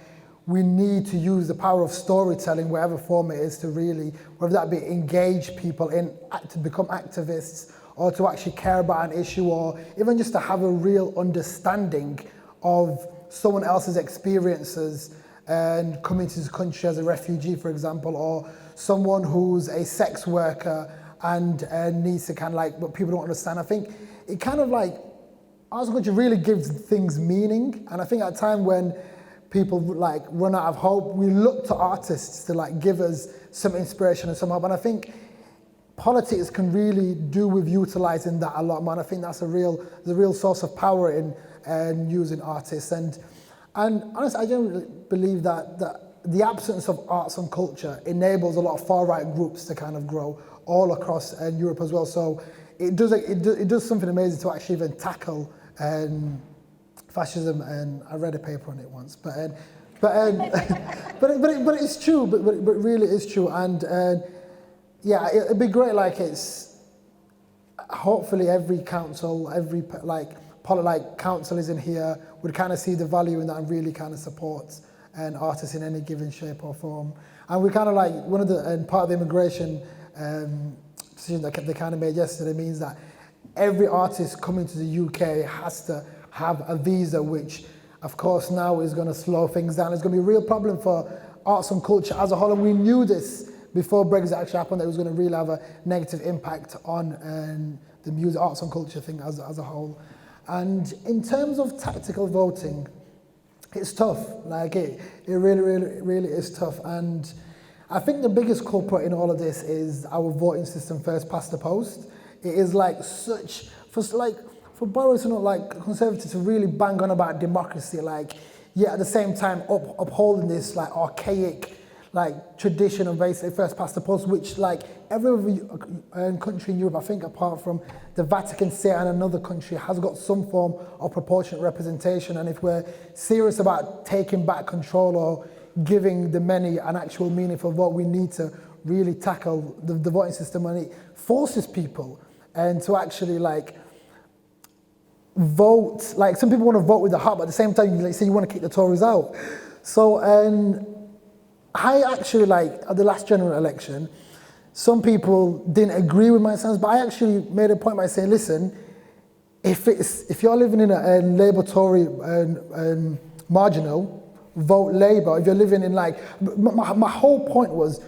we need to use the power of storytelling, whatever form it is, to really, whether that be engage people to become activists or to actually care about an issue, or even just to have a real understanding of someone else's experiences and coming to this country as a refugee, for example, or someone who's a sex worker and needs to kind of like, but people don't understand. I think it kind of like, arts and culture really gives things meaning. And I think at a time when people like run out of hope, we look to artists to like give us some inspiration and some hope. And I think politics can really do with utilizing that a lot more. And I think that's the real source of power in using artists. And honestly, I generally believe that the absence of arts and culture enables a lot of far-right groups to kind of grow all across Europe as well. So it does something amazing to actually even tackle fascism. And I read a paper on it once, but it's true. But it really is true. And yeah, it'd be great. Like it's hopefully every council, every council is in here would kind of see the value in that and really kind of supports artists in any given shape or form. And we kind of like one of the part of the immigration decision that they kind of made yesterday means that every artist coming to the UK has to have a visa, which of course now is going to slow things down. It's going to be a real problem for arts and culture as a whole, and we knew this before Brexit actually happened, that it was going to really have a negative impact on the music, arts and culture thing as a whole. And in terms of tactical voting, it's tough. Like it really is tough. And I think the biggest culprit in all of this is our voting system, first past the post. It is like for Boris and like Conservatives to really bang on about democracy, like yet at the same time upholding this like archaic like tradition of basically first past the post, which like every country in Europe, I think apart from the Vatican City and another country, has got some form of proportionate representation. And if we're serious about taking back control or giving the many an actual meaningful vote, we need to really tackle the voting system, and it forces people and to actually like vote. Like some people want to vote with the heart, but at the same time, you like say you want to kick the Tories out. So I actually like at the last general election, some people didn't agree with my stance, but I actually made a point by saying, listen, if you're living in a Labour Tory marginal, vote Labour. If you're living in like, my whole point was,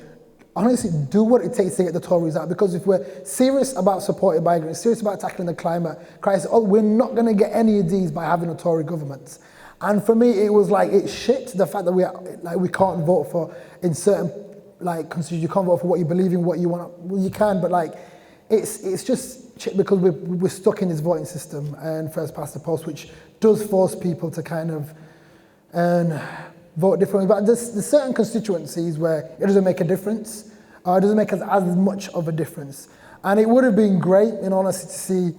honestly, do what it takes to get the Tories out, because if we're serious about supporting migrants, serious about tackling the climate crisis, we're not going to get any of these by having a Tory government. And for me, it was like, it's shit, the fact that we can't vote for, in certain like constitutions, you can't vote for what you believe in, what you want. Well, you can, but like, it's just shit because we're stuck in this voting system and first past the post, which does force people to kind of vote differently. But there's certain constituencies where it doesn't make a difference, or it doesn't make as much of a difference. And it would have been great, in honesty, to see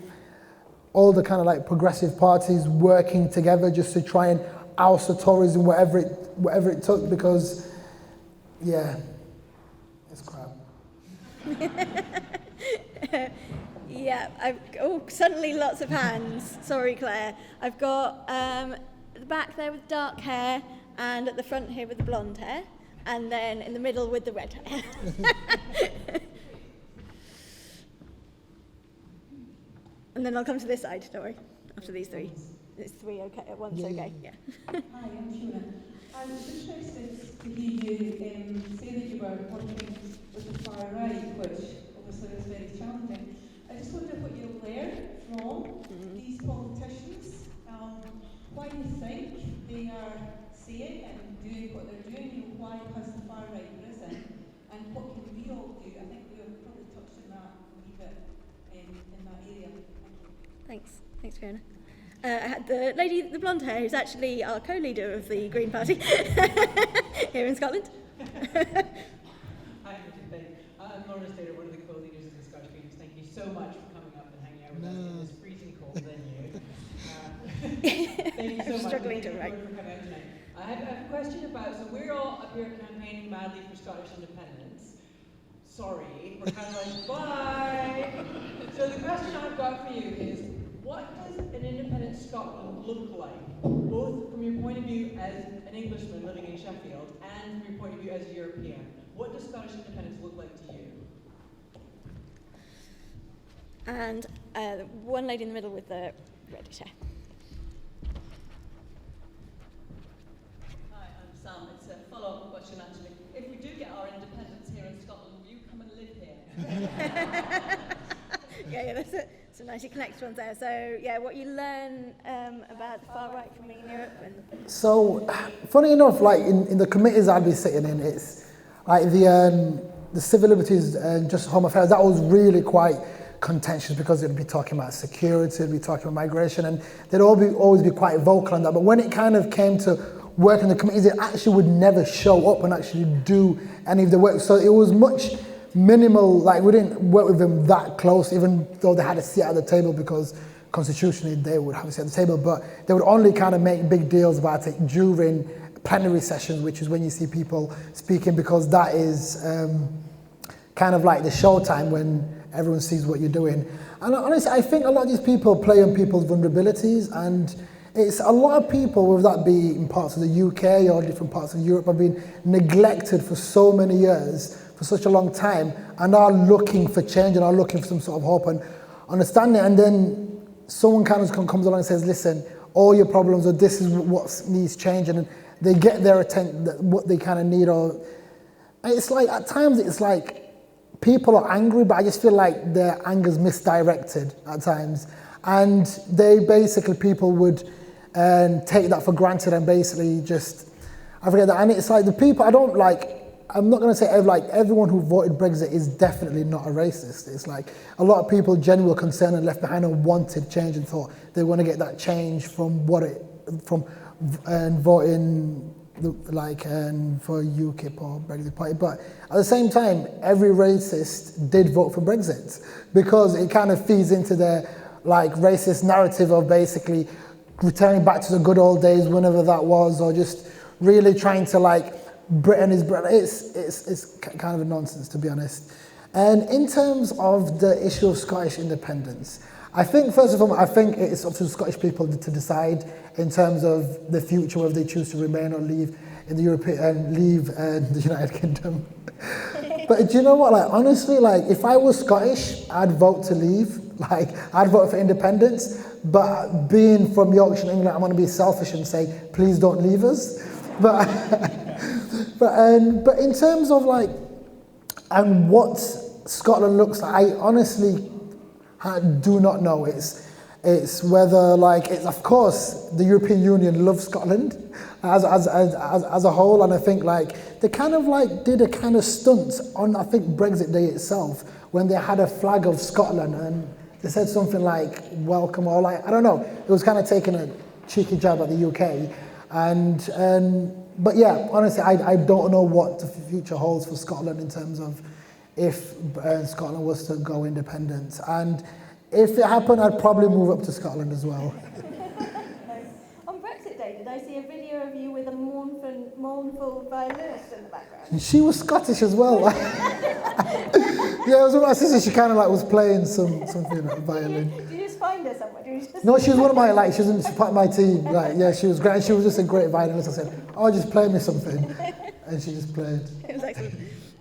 all the kind of like progressive parties working together just to try and oust the Tories in whatever it took, because, yeah, it's crap. Yeah, suddenly lots of hands. Sorry, Claire. I've got at the back there with dark hair, and at the front here with the blonde hair, and then in the middle with the red hair. And then I'll come to this side, don't worry, after these three. It's three okay, one's okay, yeah. Hi, I'm Fiona. I was interested to hear you say that you were working with the far right, which obviously is very challenging. I just wonder what you learned from these politicians, why you think they are saying and doing what they're doing, why has the far right risen, and what can we all do? I think we've probably touched on that a wee bit in that area. Thanks, Fiona. I had the lady, the blonde hair, who's actually our co-leader of the Green Party here in Scotland. Hi, I'm Laura Stater, one of the co-leaders of the Scottish Greens. Thank you so much for coming up and hanging out with us in this freezing cold venue. Thank you so much. Struggling to write. For coming out tonight. I have a question about, so we're all up here campaigning madly for Scottish independence. Sorry, we're kind of like, bye! So the question I've got for you is, what does an independent Scotland look like, both from your point of view as an Englishman living in Sheffield and from your point of view as a European? What does Scottish independence look like to you? And one lady in the middle with the reddish hair. Hi, I'm Sam. It's question actually. If we do get our independence here in Scotland, will you come and live here? Yeah, that's some nicely connected ones there. So, yeah, what you learn about the far right from being in Europe. So, funny enough, like in the committees I'd be sitting in, it's like the civil liberties and just home affairs, that was really quite contentious because it'd be talking about security, it'd be talking about migration, and they'd always be quite vocal on that. But when it kind of came to work in the committees, it actually would never show up and actually do any of the work. So it was much minimal, like we didn't work with them that close, even though they had a seat at the table because constitutionally they would have a seat at the table, but they would only kind of make big deals about it during plenary sessions, which is when you see people speaking, because that is kind of like the showtime when everyone sees what you're doing. And honestly, I think a lot of these people play on people's vulnerabilities, and it's a lot of people, whether that be in parts of the UK or different parts of Europe, have been neglected for so many years, for such a long time, and are looking for change and are looking for some sort of hope and understanding. And then someone kind of comes along and says, listen, all your problems, or this is what needs changing, and they get their attention, what they kind of need. Or it's like, at times it's like, people are angry, but I just feel like their anger's misdirected at times. And they basically, people would take that for granted and basically just, I forget that. And it's like the people, I'm not going to say everyone who voted Brexit is definitely not a racist. It's like a lot of people genuinely were concerned and left behind and wanted change and thought they want to get that change from voting for UKIP or Brexit Party. But at the same time, every racist did vote for Brexit because it kind of feeds into their racist narrative of basically returning back to the good old days, whenever that was, or just really trying to Britain is Britain. It's kind of a nonsense, to be honest. And in terms of the issue of Scottish independence, I think first of all, it's up to the Scottish people to decide in terms of the future, whether they choose to remain or leave in the the United Kingdom. But do you know what? Honestly, if I was Scottish, I'd vote to leave. I'd vote for independence. But being from Yorkshire, England, I'm going to be selfish and say, please don't leave us. But in terms of and what Scotland looks like, I honestly do not know. It's whether it's, of course, the European Union loves Scotland as a whole, and I think they kind of did a kind of stunt on, I think, Brexit Day itself, when they had a flag of Scotland and they said something like welcome, or I don't know, it was kind of taking a cheeky jab at the UK. But yeah, honestly, I don't know what the future holds for Scotland in terms of if Scotland was to go independent. And if it happened, I'd probably move up to Scotland as well. On Brexit Day, did I see a video of you with a mournful violinist in the background? And she was Scottish as well. Yeah, it was with my sister. She kind of was playing something like violin. Did you just find her somewhere? No, she was one of my she was part of my team. Yeah, she was great. She was just a great violinist. I said, "Oh, just play me something," and she just played. It was excellent.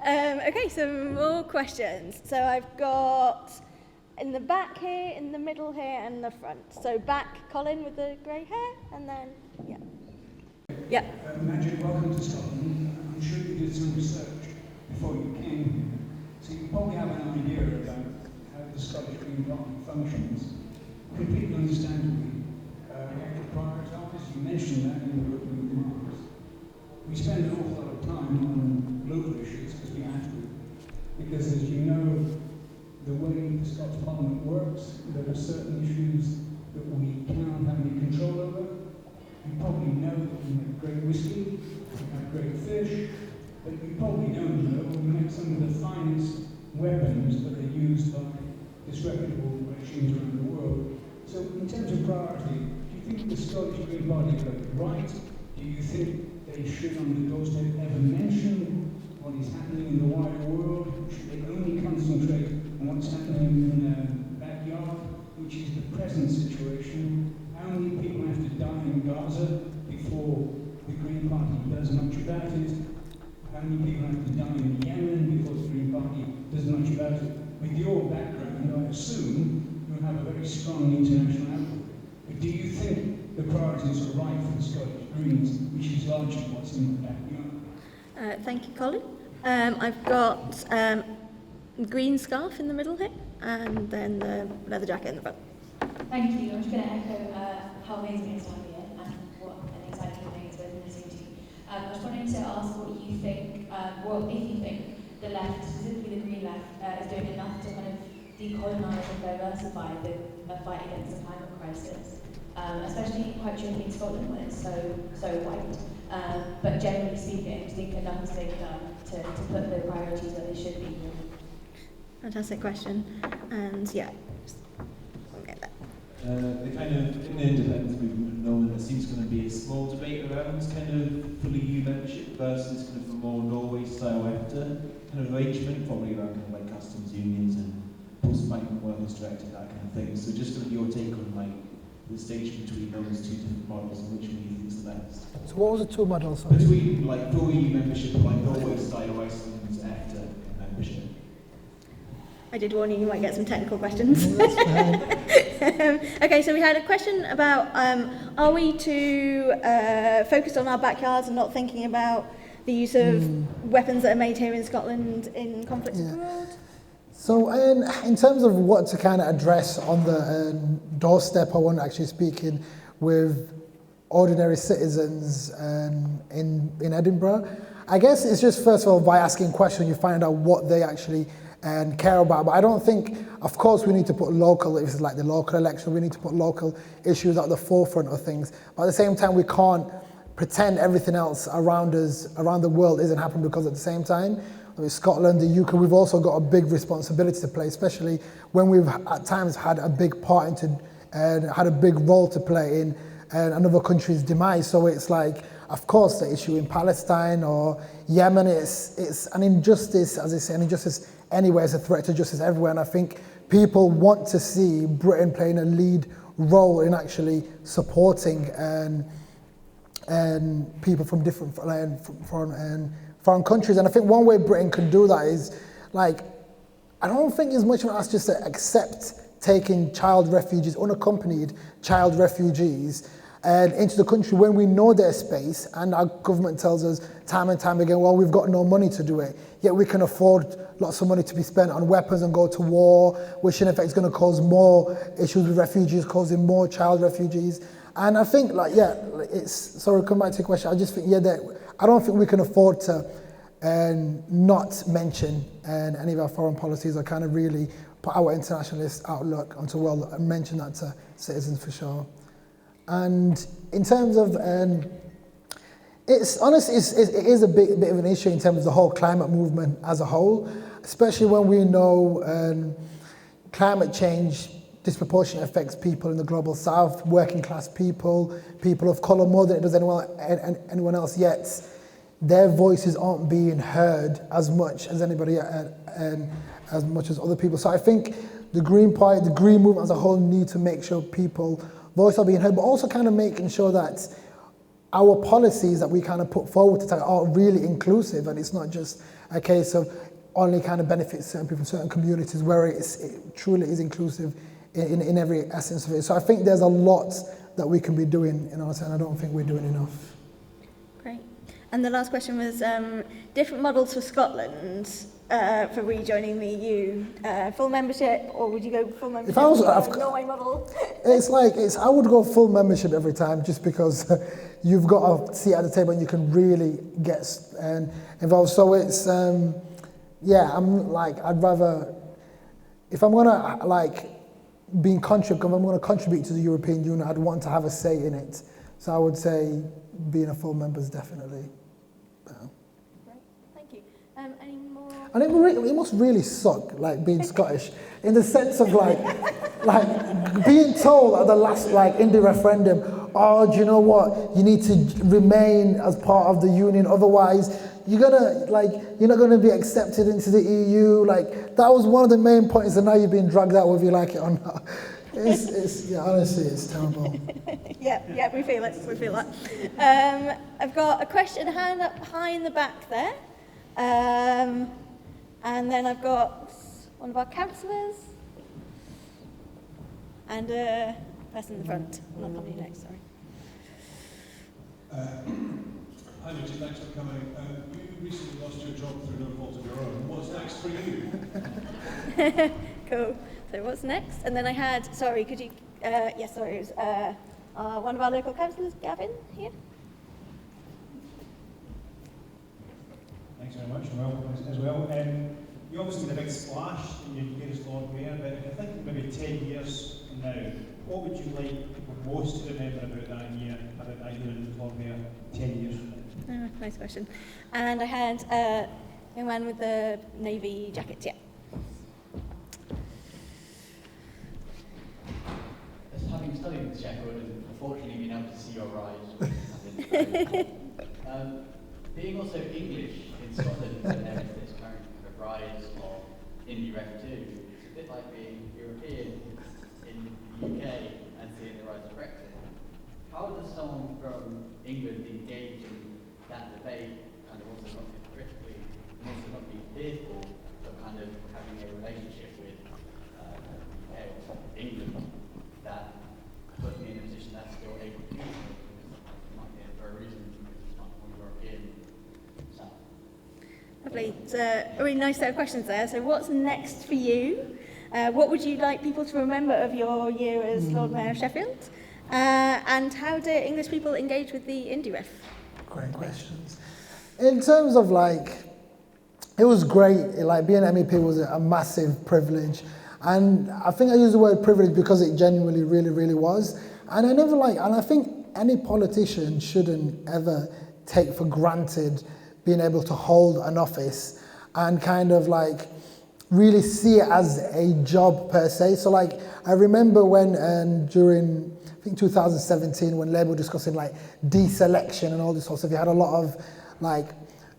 Okay, some more questions. So I've got in the back here, in the middle here, and the front. So back, Colin with the grey hair, and then yeah. Magid, welcome to Scotland. I'm sure you did some research before you came here, so you probably have an idea about how the Scottish Green Party functions. Completely understandably, we have to prioritise. You mentioned that in your opening remarks. We spend an awful lot of time on local issues because we have to. Because as you know, the way the Scots Parliament works, there are certain issues that we cannot have any control over. You probably know that we make great whiskey, we have great fish, but you probably don't know we make some of the finest weapons that are used by disreputable regimes around the world. So in terms of priority, do you think the Scottish Green Party got it right? Do you think they should on the doorstep ever mention what is happening in the wider world? Should they only concentrate on what's happening in their backyard, which is the present situation? How many people have to die in Gaza before the Green Party does much about it? How many people have to die in Yemen before the Green Party does much about it? With your background, I assume you have a very strong international outlook. But do you think the priorities are right for the Scottish Greens, which is largely what's in the backyard? Thank you, Colin. I've got green scarf in the middle here, and then the leather jacket in the front. Thank you. I'm just going to echo how amazing it is to have you here and what an exciting thing it's been listening to you. I was wanting to ask what you think, well, if you think the left, specifically the Green left, is doing enough to kind of decolonise and diversify the fight against the climate crisis, especially quite tricky in Scotland when it's so white. But generally speaking, do you think enough is being done to put the priorities where they should be? Fantastic question. And yeah, we'll get that. The kind of, in the independence movement at the moment, there seems going to be a small debate around kind of full EU membership versus kind of a more Norway-style EFTA kind of arrangement, probably around kind of like customs unions and post-migrant workers directive, that kind of thing. So just kind of your take on like the distinction between those two different models and which one you think is the best. So what was the two models? Between like full EU membership and like Norway-style Iceland's EFTA membership. I did warn you, you might get some technical questions. Okay, so we had a question about, are we too focused on our backyards and not thinking about the use of weapons that are made here in Scotland in conflicts abroad? So in terms of what to kind of address on the doorstep, I want to actually speaking with ordinary citizens in Edinburgh. I guess it's just first of all by asking questions you find out what they actually care about. But I don't think, of course, we need to put local, if it's like the local election, we need to put local issues at the forefront of things. But at the same time, we can't pretend everything else around us, around the world, isn't happening, because at the same time, with Scotland, the UK, we've also got a big responsibility to play, especially when we've at times had a big part into and had a big role to play in another country's demise. So it's like, of course, the issue in Palestine or Yemen, it's an injustice, as I say, an injustice anywhere, it's a threat to justice everywhere. And I think people want to see Britain playing a lead role in actually supporting people from different foreign countries. And I think one way Britain can do that is, like, I don't think as much of us just to accept taking child refugees, unaccompanied child refugees, into the country when we know their space, and our government tells us time and time again, well, we've got no money to do it, yet we can afford lots of money to be spent on weapons and go to war, which in effect is going to cause more issues with refugees, causing more child refugees. And I think, like, yeah, it's, sorry, come back to your question, I just think, yeah, that I don't think we can afford to not mention any of our foreign policies, or kind of really put our internationalist outlook onto the world and mention that to citizens for sure. And in terms of, it's honestly, it is a bit of an issue in terms of the whole climate movement as a whole, especially when we know climate change disproportionately affects people in the global south, working class people, people of colour more than it does anyone else, yet their voices aren't being heard as much as anybody as much as other people. So I think the Green Party, the Green movement as a whole, need to make sure people voice are being heard, but also kind of making sure that our policies that we kind of put forward to are really inclusive, and it's not just a case of only kind of benefits certain people, certain communities, where it truly is inclusive in every essence of it. So I think there's a lot that we can be doing in our town. I don't think we're doing enough. Great. And the last question was different models for Scotland for rejoining the EU. Full membership, or would you go full membership? If I was, Norway model. I would go full membership every time, just because you've got a seat at the table and you can really get involved. So it's I'd rather, if I'm gonna I'm gonna contribute to the European Union, I'd want to have a say in it. So I would say being a full member is definitely better. Great, thank you. Any more? And it must really suck, like, being Scottish, in the sense of like being told at the last in the referendum, oh, do you know what? You need to remain as part of the union, otherwise you're not gonna be accepted into the EU. Like, that was one of the main points, and now you're being dragged out whether you like it or not. Honestly, it's terrible. Yeah, we feel it. I've got a question hand up high in the back there. And then I've got one of our councillors and a person in the front. Not coming next, sorry. Hi, Magid, thanks for coming. You recently lost your job through no fault of your own. What's next for you? Cool. So what's next? And then I had, sorry, could you, yes, sorry, it was one of our local councillors, Gavin, here. Thanks very much, and welcome as well. You obviously made a big splash in your year as Lord Mayor, but I think maybe 10 years from now, what would you like people most to remember about that year as Lord Mayor 10 years from now? Oh, nice question. And I had a young man with the navy jacket, yeah. As having studied in Sheffield and unfortunately been able to see your rise, which has been very cool. Being also English in Scotland, so there is this current kind of rise of indie ref too. It's a bit like being European in the UK and seeing the rise of Brexit. How does someone from England engage in that debate and also not be critically, and also not be fearful of kind of having a relationship with the UK or England that puts me in a position that's still able to do so, because it might be for a reason, because it's much more European. Lovely. It's a really nice set of questions there. So what's next for you? What would you like people to remember of your year as Lord Mayor of Sheffield? And how do English people engage with the Indie Ref? Great questions. In terms of it was great. Like being an MEP was a massive privilege. And I think I use the word privilege because it genuinely really, really was. And I think any politician shouldn't ever take for granted being able to hold an office and kind of really see it as a job per se. So I remember when during, I think 2017, when Labour were discussing deselection and all this sort of stuff, you had a lot of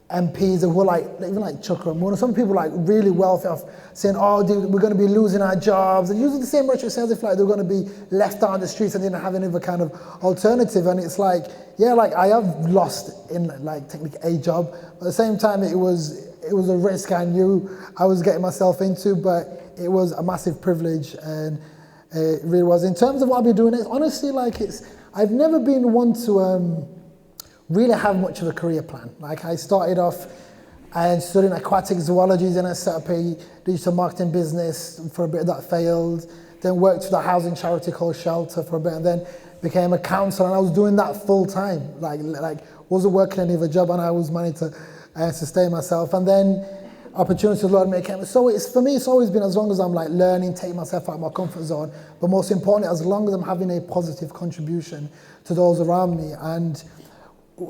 MPs that were even Chucker and Moore, some people really wealthy off saying, oh, we're going to be losing our jobs, and using the same rhetoric as if they're going to be left out on the streets and didn't have any other kind of alternative. And it's I have lost in technically a job, but at the same time it was a risk I knew I was getting myself into, but it was a massive privilege, and it really was. In terms of what I'll be doing next, honestly, I've never been one to really have much of a career plan. I started off and studying aquatic zoology, then I set up a digital marketing business for a bit. That failed. Then worked for the housing charity called Shelter for a bit, and then became a counsellor, and I was doing that full time. Wasn't working any other job, and I was managing to sustain myself. And then opportunities to learn came. So for me, it's always been, as long as I'm learning, taking myself out of my comfort zone, but most importantly, as long as I'm having a positive contribution to those around me. And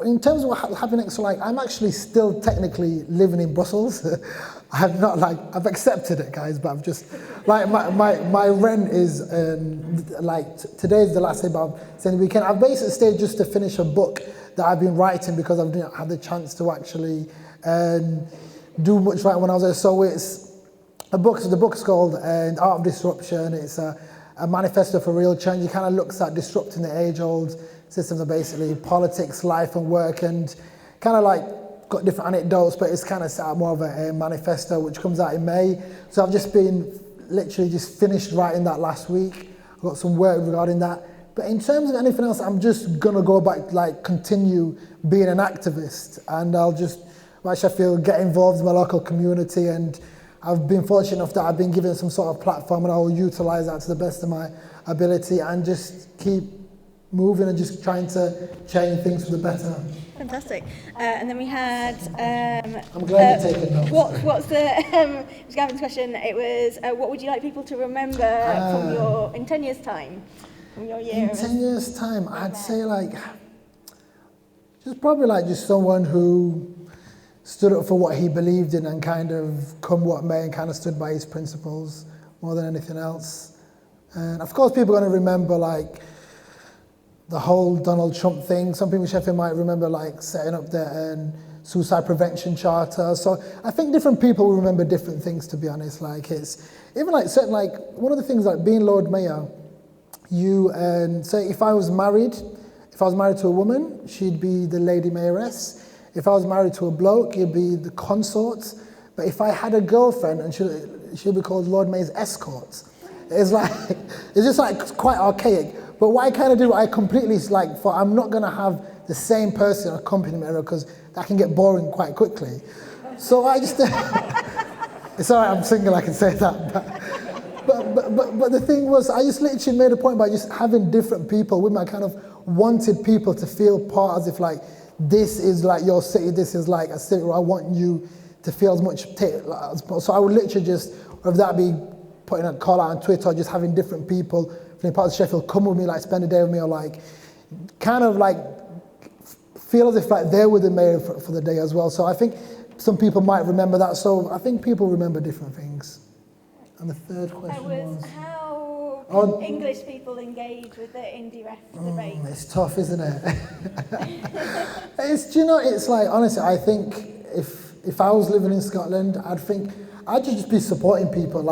in terms of what happened next, I'm actually still technically living in Brussels. I've not I've accepted it, guys, but I've just my rent is today's the last day, but I'm saying the weekend. I've basically stayed just to finish a book that I've been writing because I've not had the chance to actually do much writing when I was there. So it's a book. So the book's called Art of Disruption. It's a manifesto for real change. It kind of looks at disrupting the age-old systems of basically politics, life and work, and kind of got different anecdotes, but it's kind of set out more of a manifesto which comes out in May. So I've just been literally just finished writing that last week. I've got some work regarding that. But in terms of anything else, I'm just gonna go back, continue being an activist, and I'll just, I feel, get involved in my local community, and I've been fortunate enough that I've been given some sort of platform, and I'll utilise that to the best of my ability and just keep moving and just trying to change things for the better. Fantastic. And then we had... I'm glad you're taking notes. What's the... it was Gavin's question. It was, what would you like people to remember in 10 years' time? From your year? In 10 years' time, I'd say just probably just someone who stood up for what he believed in and kind of come what may, and kind of stood by his principles more than anything else. And of course people are going to remember the whole Donald Trump thing. Some people in Sheffield might remember setting up their suicide prevention charter. So I think different people will remember different things, to be honest. It's even certain, one of the things being Lord Mayor, you say if I was married to a woman, she'd be the Lady Mayoress. If I was married to a bloke, he'd be the consort. But if I had a girlfriend, and she'd be called Lord Mayor's escort. It's it's just quite archaic. But what I kind of do, I completely I'm not going to have the same person in a company area because that can get boring quite quickly. So I just, it's all right, I'm single, I can say that. But the thing was, I just literally made a point by just having different people with me. I kind of wanted people to feel part as if like, this is like your city, this is like a city where I want you to feel as much. So I would literally just, whether that be putting a call out on Twitter or just having different people from parts of Sheffield come with me, like spend a day with me, or like kind of like feel as if like they were the mayor for the day as well. So I think some people might remember that. So I think people remember different things. And the third question was how English people engage with the indie-ref debate. It's tough, isn't it? Do you know, it's like, honestly, I think if I was living in Scotland, I'd just be supporting people.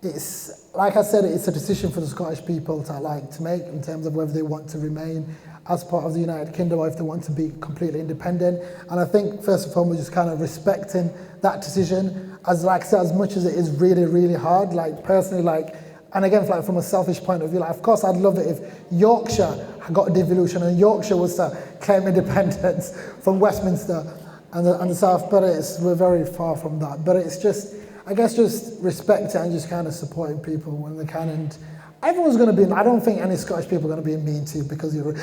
It's, like I said, it's a decision for the Scottish people to make in terms of whether they want to remain as part of the United Kingdom or if they want to be completely independent. And I think, first and foremost, just kind of respecting that decision. As like I said, as much as it is really, really hard, like personally, like, and again, like from a selfish point of view, like, of course, I'd love it if Yorkshire got a devolution and Yorkshire was to claim independence from Westminster and the South, but we're very far from that. But it's just, I guess, just respect it and just kind of supporting people when they can. And everyone's going to be, I don't think any Scottish people are going to be mean to you because you're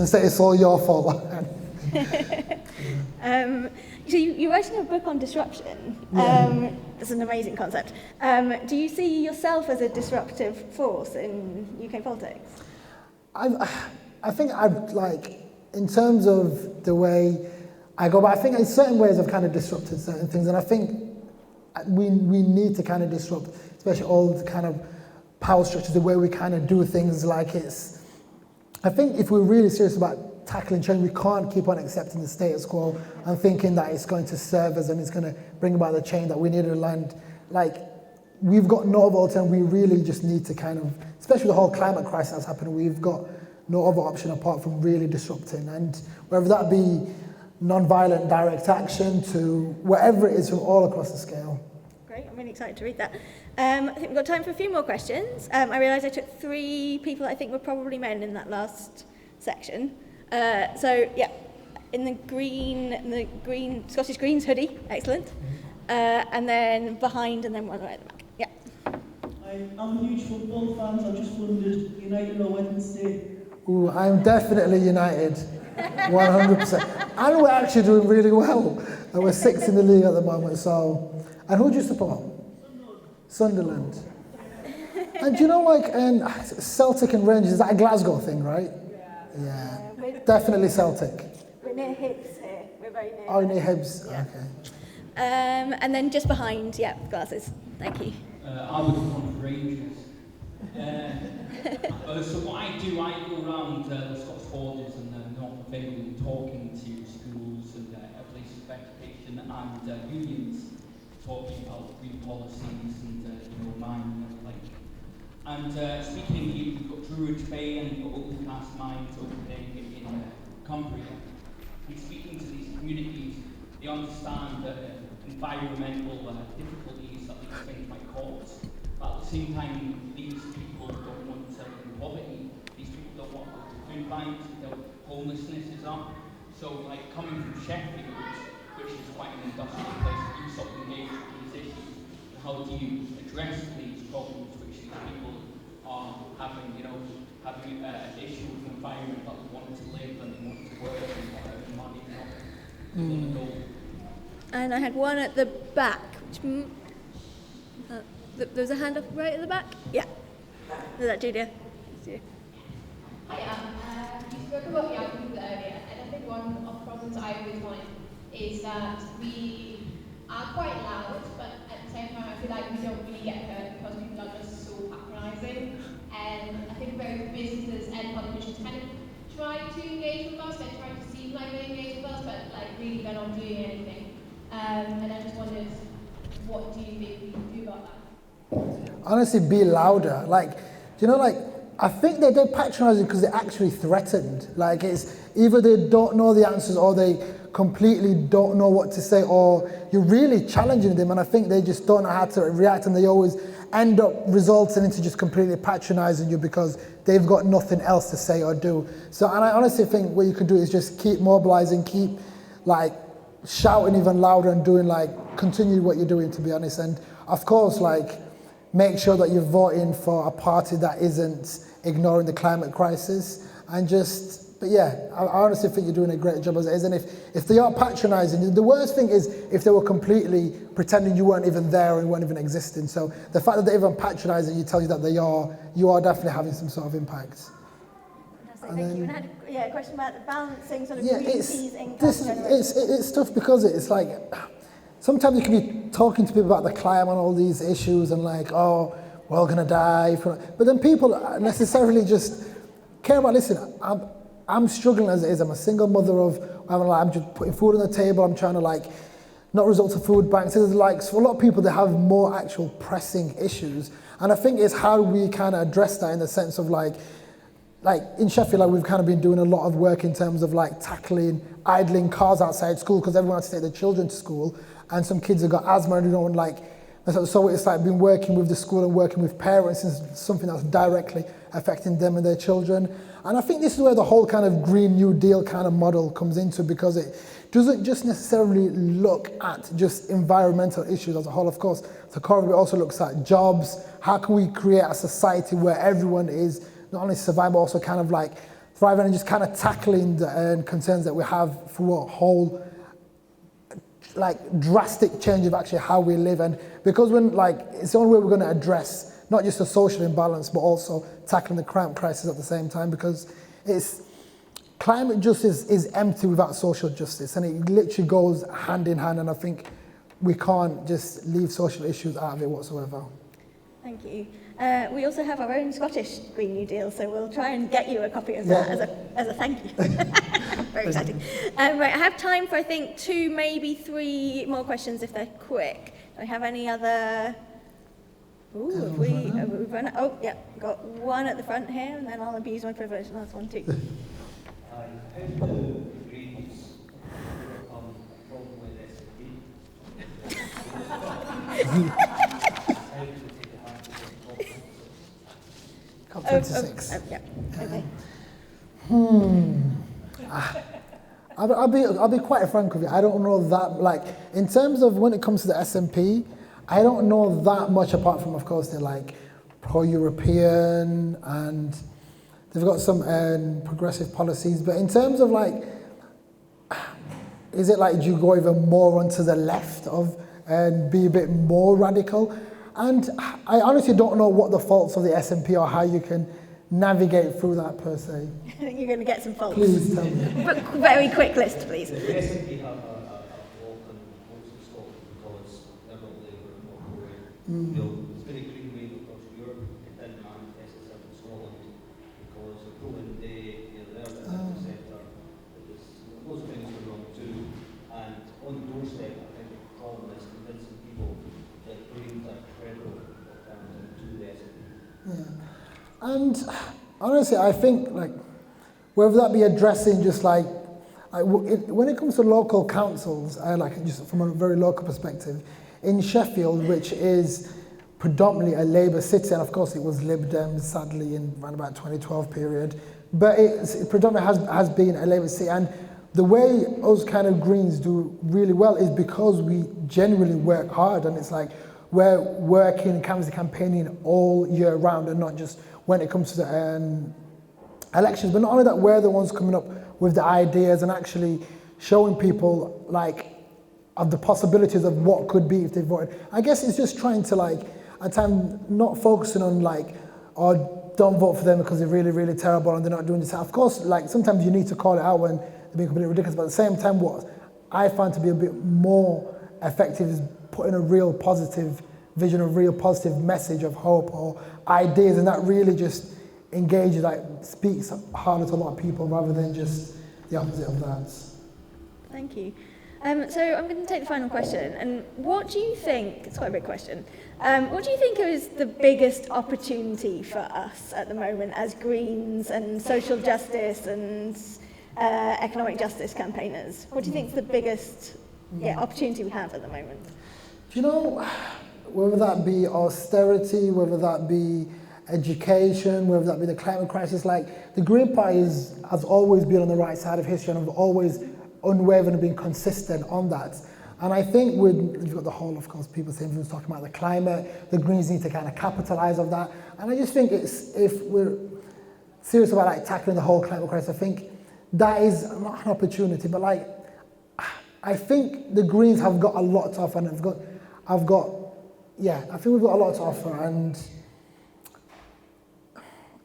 say it's all your fault. So you're writing a book on disruption. It's an amazing concept. Do you see yourself as a disruptive force in UK politics? I think I'd like, in terms of the way I go, but I think in certain ways I've kind of disrupted certain things, and I think we need to kind of disrupt, especially all the kind of power structures, the way we kind of do things. Like I think if we're really serious about tackling change, we can't keep on accepting the status quo and thinking that it's going to serve us and it's going to bring about the change that we need to land. Like, we've got no other alternative. We really just need to kind of, especially the whole climate crisis that's happening, we've got no other option apart from really disrupting. And whether that be non-violent direct action to whatever it is from all across the scale. Great, I'm really excited to read that. I think we've got time for a few more questions. I realised I took 3 people that I think were probably men in that last section. So yeah, in the green Scottish Greens hoodie, excellent. And then behind, and then one right at the back. Yeah. I'm a huge football fan, so I just wondered, United or Wednesday? Ooh, I'm definitely United, 100%. And we're actually doing really well. And we're 6th in the league at the moment. So, and who do you support? Sunderland. And do you know, like, Celtic and Rangers, is that a Glasgow thing, right? Yeah. Definitely Celtic. We're near Hibs here. We're very near. Oh, near Hibs. Yeah. Okay. And then just behind, glasses. Thank you. I would have gone for Rangers. So what I do, I go around the Scots borders and North of England talking to schools and places of education and unions, talking about green policies and mining and everything. And speaking, you've got Druids Bay and you've got open cast mines opening in Cumbria. And speaking to these communities, they understand that environmental difficulties that these things might cause. But at the same time, these people don't want to live in poverty. These people don't want to go to food banks until homelessness is up. So, like, coming from Sheffield, which is quite an industrial place, you sort of engage with these issues. How do you address these problems which these people are having, having an issue with the environment that they want to live and they want to work and have money and not And I had one at the back. There's a hand up right at the back? Yeah. Is that Julia? Hiya. You spoke about young people earlier, and I think one of the problems I always find is that we are quite loud, but at the same time I feel like we don't really get heard because people are just so patronising. And I think both businesses and politicians kind of try to engage with us, they try to seem like they engage with us, but like really they're not doing anything. And I just wondered, what do you think we can do about that? Honestly, be louder. Like, I think they're patronising because they're actually threatened. Like, it's either they don't know the answers or they completely don't know what to say, or you're really challenging them, and I think they just don't know how to react, and they always end up resulting into just completely patronizing you because they've got nothing else to say or do. So, and I honestly think what you can do is just keep mobilizing, keep like shouting even louder and doing continue what you're doing, to be honest. And of course, make sure that you're voting for a party that isn't ignoring the climate crisis, and but yeah, I honestly think you're doing a great job as it is. And if they are patronizing, the worst thing is if they were completely pretending you weren't even there and weren't even existing. So the fact that they're even patronizing you tells you that you are definitely having some sort of impact. Thank you. And I had a question about the balancing sort of communities, income. It's tough because it's like, sometimes you can be talking to people about the climate and all these issues and we're all gonna die. But then people necessarily just care about, listen, I'm struggling as it is. I'm a single mother I'm just putting food on the table. I'm trying to not resort to food banks. There's for a lot of people, they have more actual pressing issues. And I think it's how we kind of address that in the sense of in Sheffield, we've kind of been doing a lot of work in terms of tackling idling cars outside school because everyone has to take their children to school, and some kids have got asthma and so it's been working with the school and working with parents is something that's directly affecting them and their children. And I think this is where the whole kind of Green New Deal kind of model comes into, because it doesn't just necessarily look at just environmental issues as a whole. Of course, the core of it also looks at jobs. How can we create a society where everyone is not only surviving, but also kind of thriving and just kind of tackling the concerns that we have for a whole drastic change of actually how we live. And because when it's the only way we're going to address not just the social imbalance, but also tackling the crime crisis at the same time, because climate justice is empty without social justice, and it literally goes hand in hand, and I think we can't just leave social issues out of it whatsoever. Thank you. We also have our own Scottish Green New Deal, so we'll try and get you a copy of that as a thank you. Very exciting. Right, I have time for I think 2, maybe 3 more questions if they're quick. Do I have any other? Ooh, have we run out? Oh, yeah, we've got one at the front here, and then I'll abuse my privilege and last one too. How do Greens overcome the problem with COP26. Yeah, okay. I'll be quite frank with you. I don't know that, in terms of when it comes to the SNP, I don't know that much apart from, of course, they're pro-European and they've got some progressive policies. But in terms of is it do you go even more onto the left and be a bit more radical? And I honestly don't know what the faults of the SNP are, how you can navigate through that per se. I think you're going to get some faults. Please tell me. But very quick list, please. The SNP have a block on most of Scotland because they're not Labour and not Tory. It's been a green wave across Europe. It didn't manifest itself in Scotland because the polling day, they're at the centre. Loads of things were wrong too. And on the doorstep, I think the problem is convincing people that Greens are credible alternative to the SNP. Yeah. And honestly, I think whether that be addressing just when it comes to local councils, just from a very local perspective, in Sheffield, which is predominantly a Labour city, and of course it was Lib Dems, sadly, in around about 2012 period, but it predominantly has been a Labour city, and the way us kind of Greens do really well is because we genuinely work hard, and it's we're working, campaigning all year round and not just when it comes to the elections. But not only that, we're the ones coming up with the ideas and actually showing people of the possibilities of what could be if they voted. I guess it's just trying to at times not focusing on don't vote for them because they're really, really terrible and they're not doing this. Of course, sometimes you need to call it out when they're being completely ridiculous, but at the same time, what I find to be a bit more effective is putting a real positive vision, a real positive message of hope or ideas, and that really just engages, speaks harder to a lot of people rather than just the opposite of that. Thank you. So I'm going to take the final question, and what do you think, it's quite a big question, what do you think is the biggest opportunity for us at the moment as Greens and social justice and economic justice campaigners. What do you think is the biggest opportunity we have at the moment? Do you know, whether that be austerity, whether that be education, whether that be the climate crisis, like the Green Party has always been on the right side of history and have always unwavering been consistent on that. And I think you've got the whole, of course, people saying, everyone's talking about the climate, the Greens need to kind of capitalise on that. And I just think if we're serious about like tackling the whole climate crisis, I think that is not an opportunity, but like, I think the Greens have got a lot to offer, and I think we've got a lot to offer, and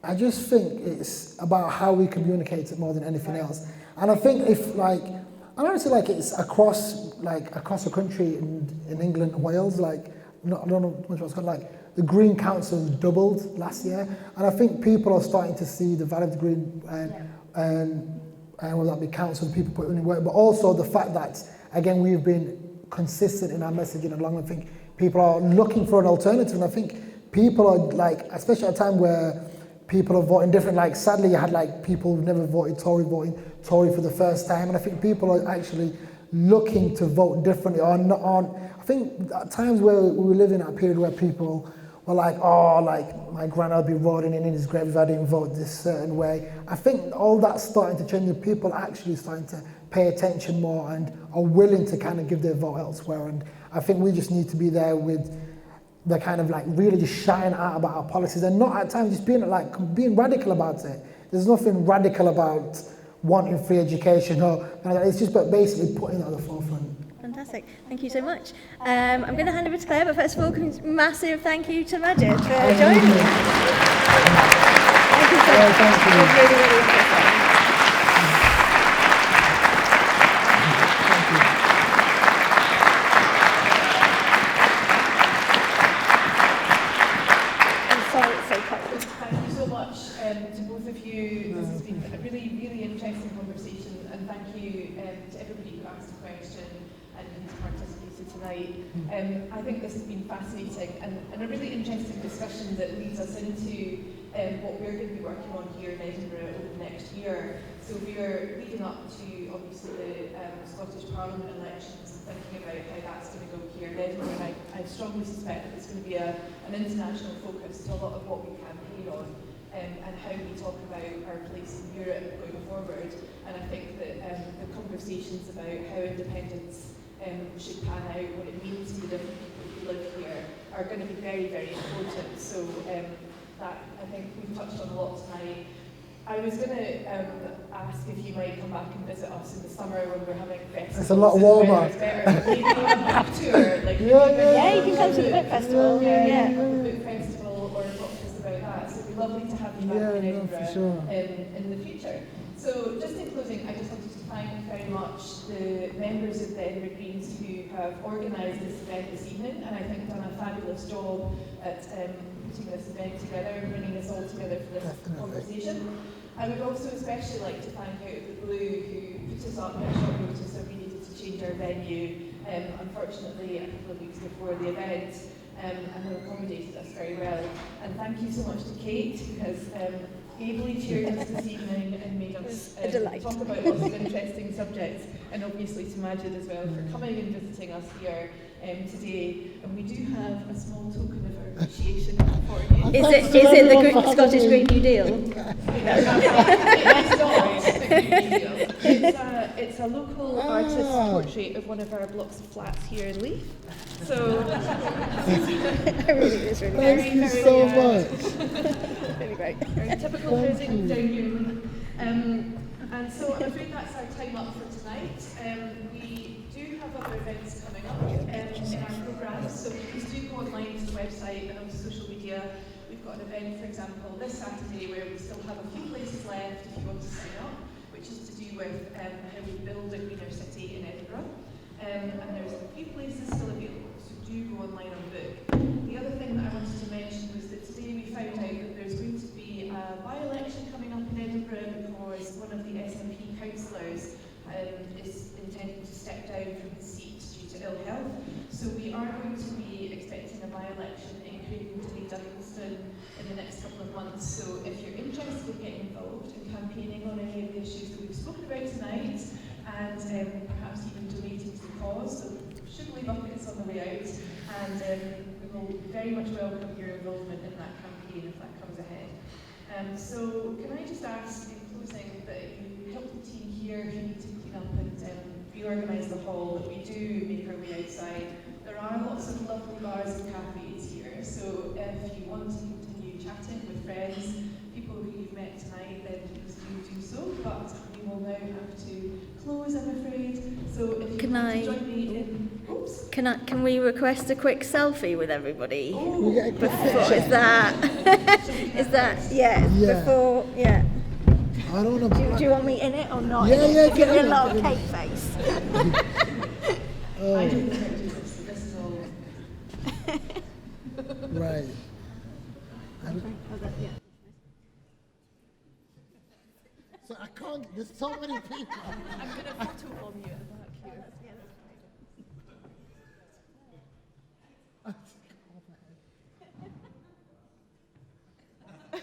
I just think it's about how we communicate it more than anything else. And I think if like, and honestly, like it's across the country in England and Wales, like I don't know much what's called, like the Green Council doubled last year, and I think people are starting to see the value of the Green and whether that be council, people putting in work, but also the fact that again we've been consistent in our messaging along. I think people are looking for an alternative, and I think people are like, especially at a time where people are voting different. Like sadly, you had like people who never voted Tory voting Tory for the first time, and I think people are actually looking to vote differently. I think at times where we were living in a period where people were like, oh, like my granddad will be rolling in his grave if I didn't vote this certain way. I think all that's starting to change, and people are actually starting to pay attention more and are willing to kind of give their vote elsewhere. And I think we just need to be there with the kind of like really just shouting out about our policies, and not at times just being radical about it. There's nothing radical about wanting free education it's just about basically putting it at the forefront. Fantastic, thank you so much. I'm going to hand over to Claire, but first of all, massive thank you to Magid for joining us. Thank you so much. Thank you. It was really, really interesting. Thank you so much to both of you. This has been a really, really interesting conversation, and thank you to everybody who asked a question and who's participated tonight. I think this has been fascinating and a really interesting discussion that leads us into what we're going to be working on here in Edinburgh over the next year. So we're leading up to obviously the Scottish Parliament elections, thinking about how that's going to go here in Edinburgh, and I strongly suspect that it's going to be an international focus to a lot of what we campaign on, and how we talk about our place in Europe going forward. And I think that the conversations about how independence should pan out, what it means to the different people who live here, are going to be very, very important. So that, I think we've touched on a lot tonight. I was going to ask if you might come back and visit us in the summer when we're having festivals. It's a lot warmer. It's better. Maybe on a book tour. Like you can come to the book festival. Yeah. The book festival, or talk to us about that. So it'd be lovely to have you back in Edinburgh sure. in the future. So just in closing, I just wanted to thank very much the members of the Edinburgh Greens who have organised this event this evening, and I think done a fabulous job at putting this event together and bringing us all together for this conversation. I would also especially like to thank Out of the Blue, who put us up at short notice that we needed to change our venue, unfortunately a couple of weeks before the event, and have accommodated us very well. And thank you so much to Kate, who has ably chaired us this evening and made us talk about lots of interesting subjects, and obviously to Magid as well for coming and visiting us here today. And we do have a small token of our appreciation for you. Is it the Scottish Green New Deal? It's a local artist's portrait of one of our blocks of flats here in Leith. So it's really Thank you so much. Really great. Very typical music down here. And so I'm afraid that's our time up for tonight. We do have other events coming up in our programme, so please do go online to the website and on social media. We've got an event, for example, this Saturday where we still have a few places left if you want to sign up, which is to do with how we build a greener city in Edinburgh. And there's a few places still available, so do go online and book. The other thing that I wanted to mention was that today we found out that there's going to be a by-election coming up in Edinburgh because one of the SNP councillors is intending to step down from his seat due to ill health. So we are going to be expecting a by-election in Craigenglen, Dudingston in the next couple of months. So if you're interested in getting involved in campaigning campaigning on any of the issues that we've spoken about tonight, and perhaps even donating to the cause. So sugary buckets on the way out, and we will very much welcome your involvement in that campaign if that comes ahead. So can I just ask in closing that you help the team here who need to clean up and reorganise the hall, that we do make our way outside. There are lots of lovely bars and cafes here, so if you want to continue chatting with friends, people who you've met tonight, then please do so, but we will now have to close, I'm afraid. So if you want to join me in... Oops. Can we request a quick selfie with everybody? Oh, is that yeah. Before, yeah. I don't know. Do you want me in it or not? Yeah, give me a little cake face. I do the pictures, so this is all... Right. So I can't, there's so many people. I'm going to photo bomb you at the back here.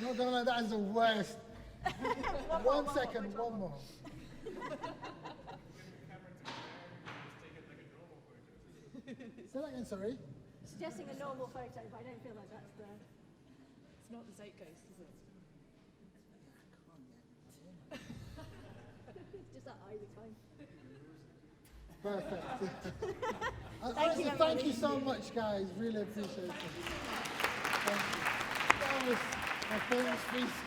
No, don't, that is the worst. One second, one more. Say that again, sorry. Suggesting a normal photo, but I don't feel like that's the... It's not the zeitgeist, is it? Just that eye, it's fine. Perfect. Thank you so much, guys. Really appreciate it. Thank you. That was my famous face.